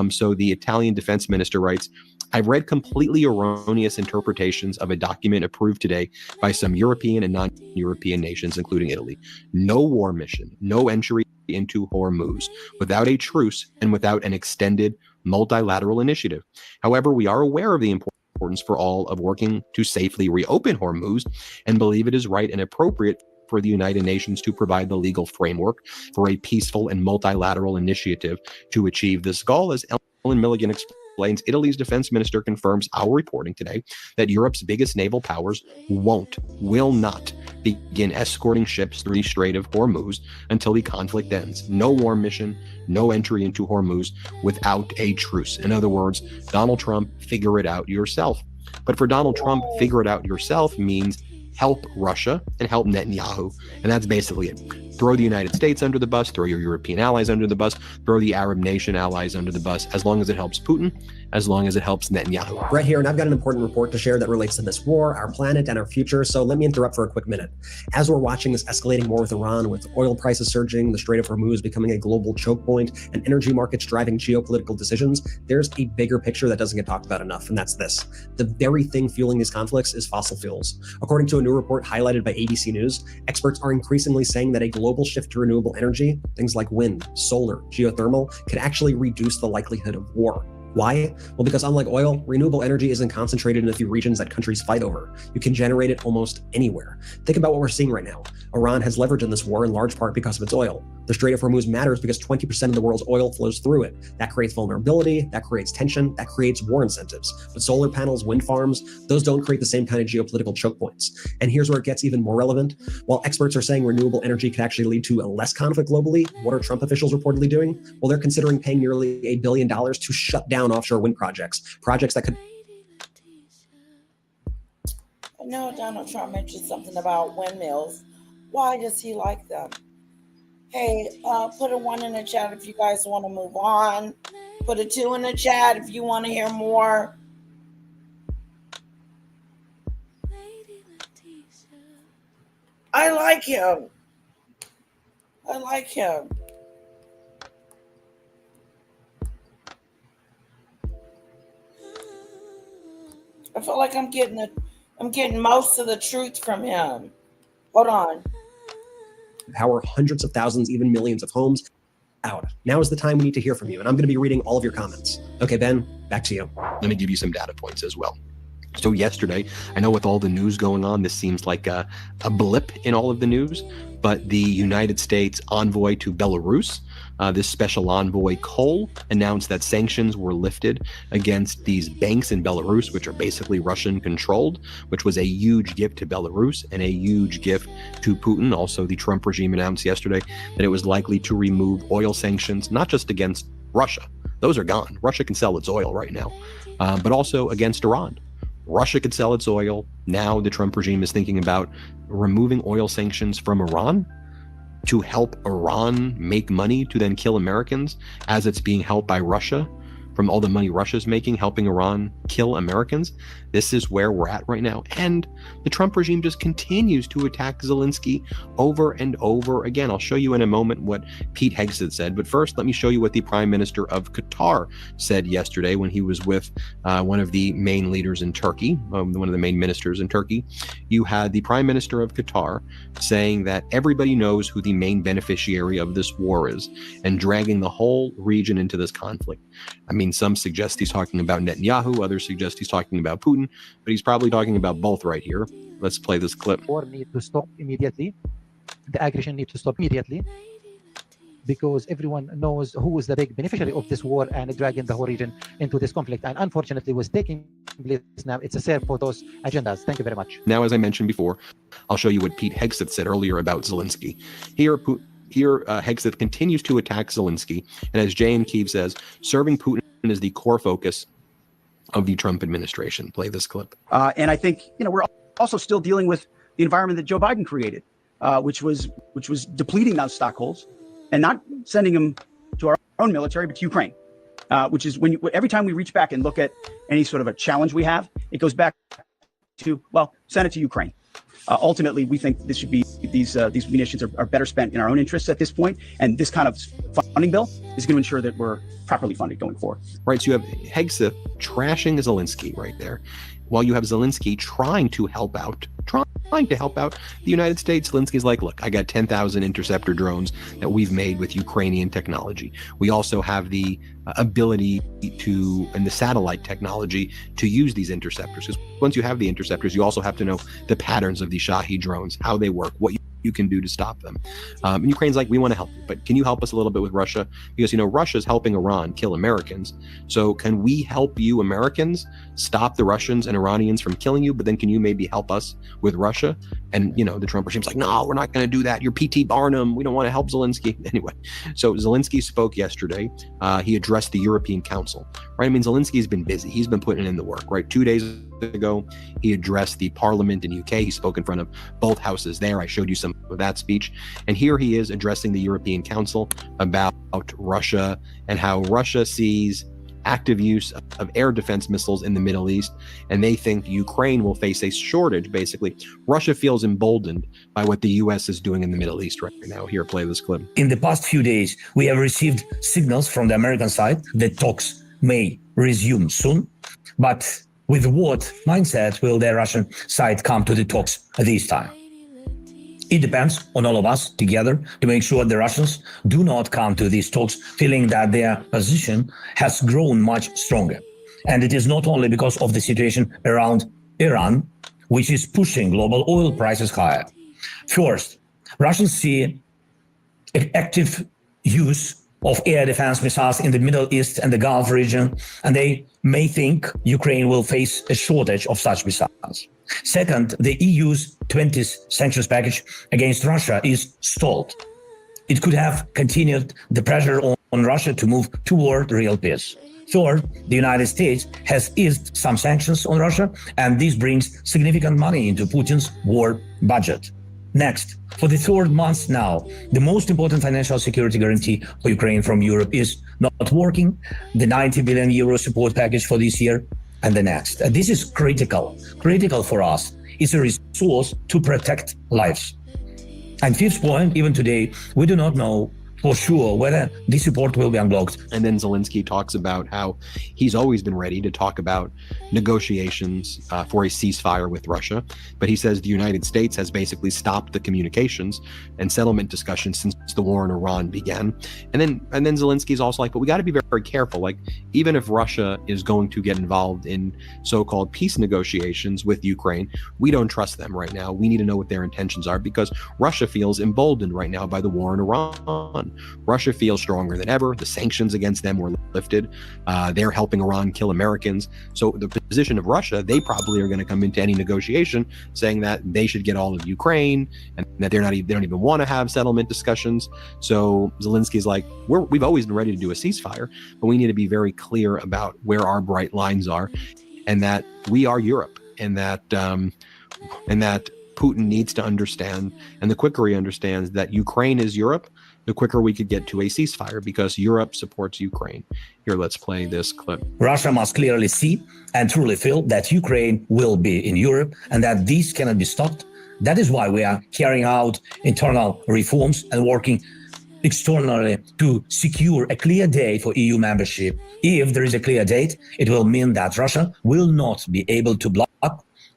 So the Italian defense minister writes, I've read completely erroneous interpretations of a document approved today by some European and non-European nations, including Italy. No war mission, no entry into Hormuz without a truce and without an extended multilateral initiative. However, we are aware of the importance for all of working to safely reopen Hormuz and believe it is right and appropriate for the United Nations to provide the legal framework for a peaceful and multilateral initiative to achieve this goal. As Ellen Milligan explains, Italy's defense minister confirms our reporting today that Europe's biggest naval powers will not begin escorting ships through the Strait of Hormuz until the conflict ends. No war mission, no entry into Hormuz without a truce. In other words, Donald Trump, figure it out yourself. But for Donald Trump, figure it out yourself means help Russia and help Netanyahu. And that's basically it. Throw the United States under the bus, throw your European allies under the bus, throw the Arab nation allies under the bus, as long as it helps Putin, as long as it helps Netanyahu. Right here, and I've got an important report to share that relates to this war, our planet, and our future, so let me interrupt for a quick minute. As we're watching this escalating war with Iran, with oil prices surging, the Strait of Hormuz becoming a global choke point, and energy markets driving geopolitical decisions, there's a bigger picture that doesn't get talked about enough, and that's this. The very thing fueling these conflicts is fossil fuels. According to a new report highlighted by ABC News, experts are increasingly saying that a global shift to renewable energy, things like wind, solar, geothermal, could actually reduce the likelihood of war. Why? Well, because unlike oil, renewable energy isn't concentrated in a few regions that countries fight over. You can generate it almost anywhere. Think about what we're seeing right now. Iran has leverage in this war in large part because of its oil. The Strait of Hormuz matters because 20% of the world's oil flows through it. That creates vulnerability, that creates tension, that creates war incentives. But solar panels, wind farms, those don't create the same kind of geopolitical choke points. And here's where it gets even more relevant. While experts are saying renewable energy could actually lead to less conflict globally, what are Trump officials reportedly doing? Well, they're considering paying nearly $1 billion to shut down offshore wind projects that could. I know Donald Trump mentioned something about windmills. Why does he like them? Hey, put a 1 in the chat if you guys want to move on. Put a 2 in the chat if you want to hear more. I like him. I like him. I feel like I'm getting most of the truth from him. Hold on. Power hundreds of thousands, even millions of homes out. Now is the time we need to hear from you, and I'm going to be reading all of your comments. Okay, Ben, back to you. Let me give you some data points as well. So yesterday, I know with all the news going on, this seems like a blip in all of the news, but the United States envoy to Belarus, this special envoy Cole, announced that sanctions were lifted against these banks in Belarus, which are basically Russian controlled, which was a huge gift to Belarus and a huge gift to Putin. Also, the Trump regime announced yesterday that it was likely to remove oil sanctions, not just against Russia. Those are gone. Russia can sell its oil right now, but also against Iran. Russia could sell its oil. Now the Trump regime is thinking about removing oil sanctions from Iran to help Iran make money to then kill Americans as it's being helped by Russia from all the money Russia's making, helping Iran kill Americans. This is where we're at right now. And the Trump regime just continues to attack Zelensky over and over again. I'll show you in a moment what Pete Hegseth said. But first, let me show you what the Prime Minister of Qatar said yesterday when he was with one of the main leaders in Turkey, one of the main ministers in Turkey. You had the Prime Minister of Qatar saying that everybody knows who the main beneficiary of this war is and dragging the whole region into this conflict. I mean, some suggest he's talking about Netanyahu, others suggest he's talking about Putin, but he's probably talking about both right here. Let's play this clip. War need to stop immediately. The aggression needs to stop immediately. because everyone knows who is the big beneficiary of this war and dragging the whole region into this conflict. And unfortunately, what's taking place now, it's a serve for those agendas. Thank you very much. Now, as I mentioned before, I'll show you what Pete Hegseth said earlier about Zelensky. Here, Hegseth continues to attack Zelensky, and as Jay and Keeve says, serving Putin is the core focus of the Trump administration. Play this clip. And I think, we're also still dealing with the environment that Joe Biden created, which was depleting those stockholds and not sending them to our own military, but to Ukraine, which is every time we reach back and look at any sort of a challenge we have, it goes back to, send it to Ukraine. Ultimately, we think this should be these munitions are better spent in our own interests at this point, and this kind of funding bill is going to ensure that we're properly funded going forward. Right, so you have Hegseth trashing Zelensky right there, while you have Zelensky trying to help out the United States. Zelensky's like, look, I got 10,000 interceptor drones that we've made with Ukrainian technology. We also have the ability and the satellite technology to use these interceptors. Because once you have the interceptors, you also have to know the patterns of these Shahed drones, how they work, what you can do to stop them. And Ukraine's like, we want to help you, but can you help us a little bit with Russia? Because, Russia's helping Iran kill Americans. So can we help you Americans stop the Russians and Iranians from killing you? But then can you maybe help us with Russia? And, the Trump regime's like, no, we're not going to do that. You're P.T. Barnum. We don't want to help Zelensky. Anyway, so Zelensky spoke yesterday. He addressed the European Council, right? I mean, Zelensky's been busy. He's been putting in the work, right? 2 days ago, he addressed the parliament in UK. He spoke in front of both houses there. I showed you some of that speech. And here he is addressing the European Council about Russia and how Russia sees active use of air defense missiles in the Middle East, and they think Ukraine will face a shortage. Basically, Russia feels emboldened by what the U.S. is doing in the Middle East right now. Here, play this clip. In the past few days, we have received signals from the American side that talks may resume soon, but with what mindset will the Russian side come to the talks this time? It depends on all of us together to make sure the Russians do not come to these talks feeling that their position has grown much stronger. And it is not only because of the situation around Iran, which is pushing global oil prices higher. First, Russians see active use of air defense missiles in the Middle East and the Gulf region, and they may think Ukraine will face a shortage of such missiles. Second, the EU's 20th sanctions package against Russia is stalled. It could have continued the pressure on Russia to move toward real peace. Third, the United States has eased some sanctions on Russia, and this brings significant money into Putin's war budget. Next, for the third month now, the most important financial security guarantee for Ukraine from Europe is not working. The 90 billion euro support package for this year and the next. This is critical for us. It's a resource to protect lives. And fifth point, even today, we do not know for sure whether this support will be unblocked. And then Zelensky talks about how he's always been ready to talk about negotiations for a ceasefire with Russia. But he says the United States has basically stopped the communications and settlement discussions since the war in Iran began. And then Zelensky's also like, but we got to be very, very careful. Like, even if Russia is going to get involved in so-called peace negotiations with Ukraine, we don't trust them right now. We need to know what their intentions are, because Russia feels emboldened right now by the war in Iran. Russia feels stronger than ever. The sanctions against them were lifted. They're helping Iran kill Americans. So the position of Russia, they probably are going to come into any negotiation saying that they should get all of Ukraine and that they don't even want to have settlement discussions. So Zelensky's like, we've always been ready to do a ceasefire, but we need to be very clear about where our bright lines are, and that we are Europe, and that Putin needs to understand, and the quicker he understands that Ukraine is Europe, the quicker we could get to a ceasefire, because Europe supports Ukraine. Here, let's play this clip. Russia must clearly see and truly feel that Ukraine will be in Europe and that this cannot be stopped. That is why we are carrying out internal reforms and working externally to secure a clear date for EU membership. If there is a clear date, it will mean that Russia will not be able to block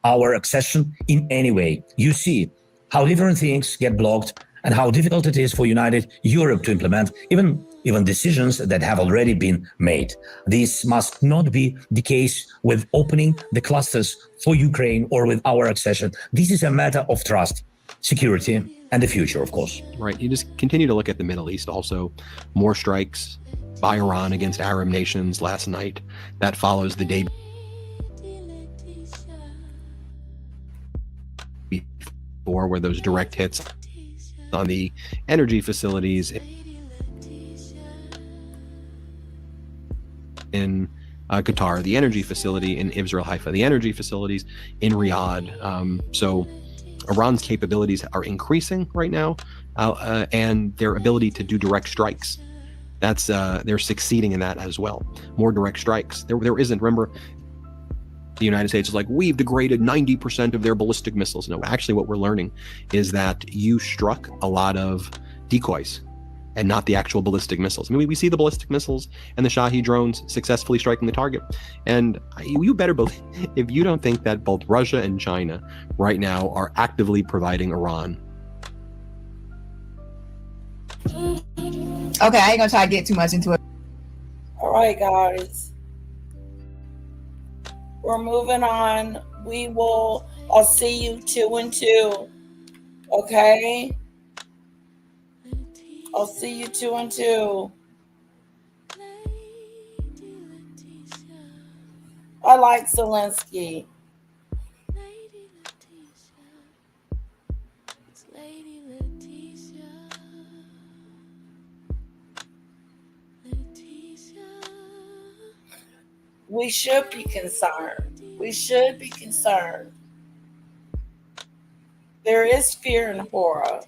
our accession in any way. You see how different things get blocked and how difficult it is for United Europe to implement even decisions that have already been made. This must not be the case with opening the clusters for Ukraine or with our accession. This is a matter of trust, security, and the future, of course. Right. You just continue to look at the Middle East also. More strikes by Iran against Arab nations last night. That follows the day before, where those direct hits on the energy facilities in Qatar, the energy facility in Israel, Haifa, the energy facilities in Riyadh. So Iran's capabilities are increasing right now, and their ability to do direct strikes. That's they're succeeding in that as well. More direct strikes. There isn't. Remember, the United States is like, we've degraded 90% of their ballistic missiles. No, actually, what we're learning is that you struck a lot of decoys and not the actual ballistic missiles. I mean, we see the ballistic missiles and the Shahed drones successfully striking the target. And you better believe, if you don't think that both Russia and China right now are actively providing Iran. Okay, I ain't gonna try to get too much into it. All right, guys. We're moving on. I'll see you 2 and 2. Okay? I'll see you 2 and 2. I like Zelensky. We should be concerned. We should be concerned. There is fear and horror.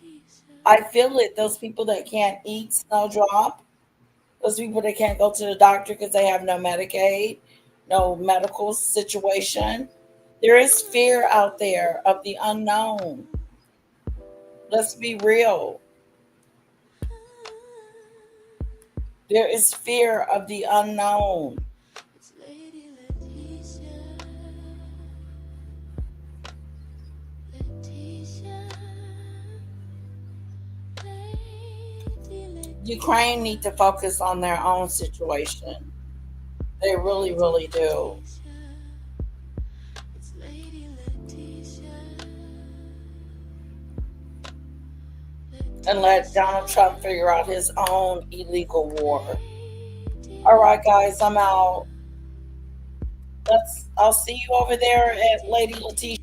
I feel it. Those people that can't eat snowdrop, those people that can't go to the doctor because they have no Medicaid, no medical situation. There is fear out there of the unknown. Let's be real. There is fear of the unknown. Ukraine need to focus on their own situation. They really, really do. And let Donald Trump figure out his own illegal war. All right, guys, I'm out. I'll see you over there at Lady Letitia.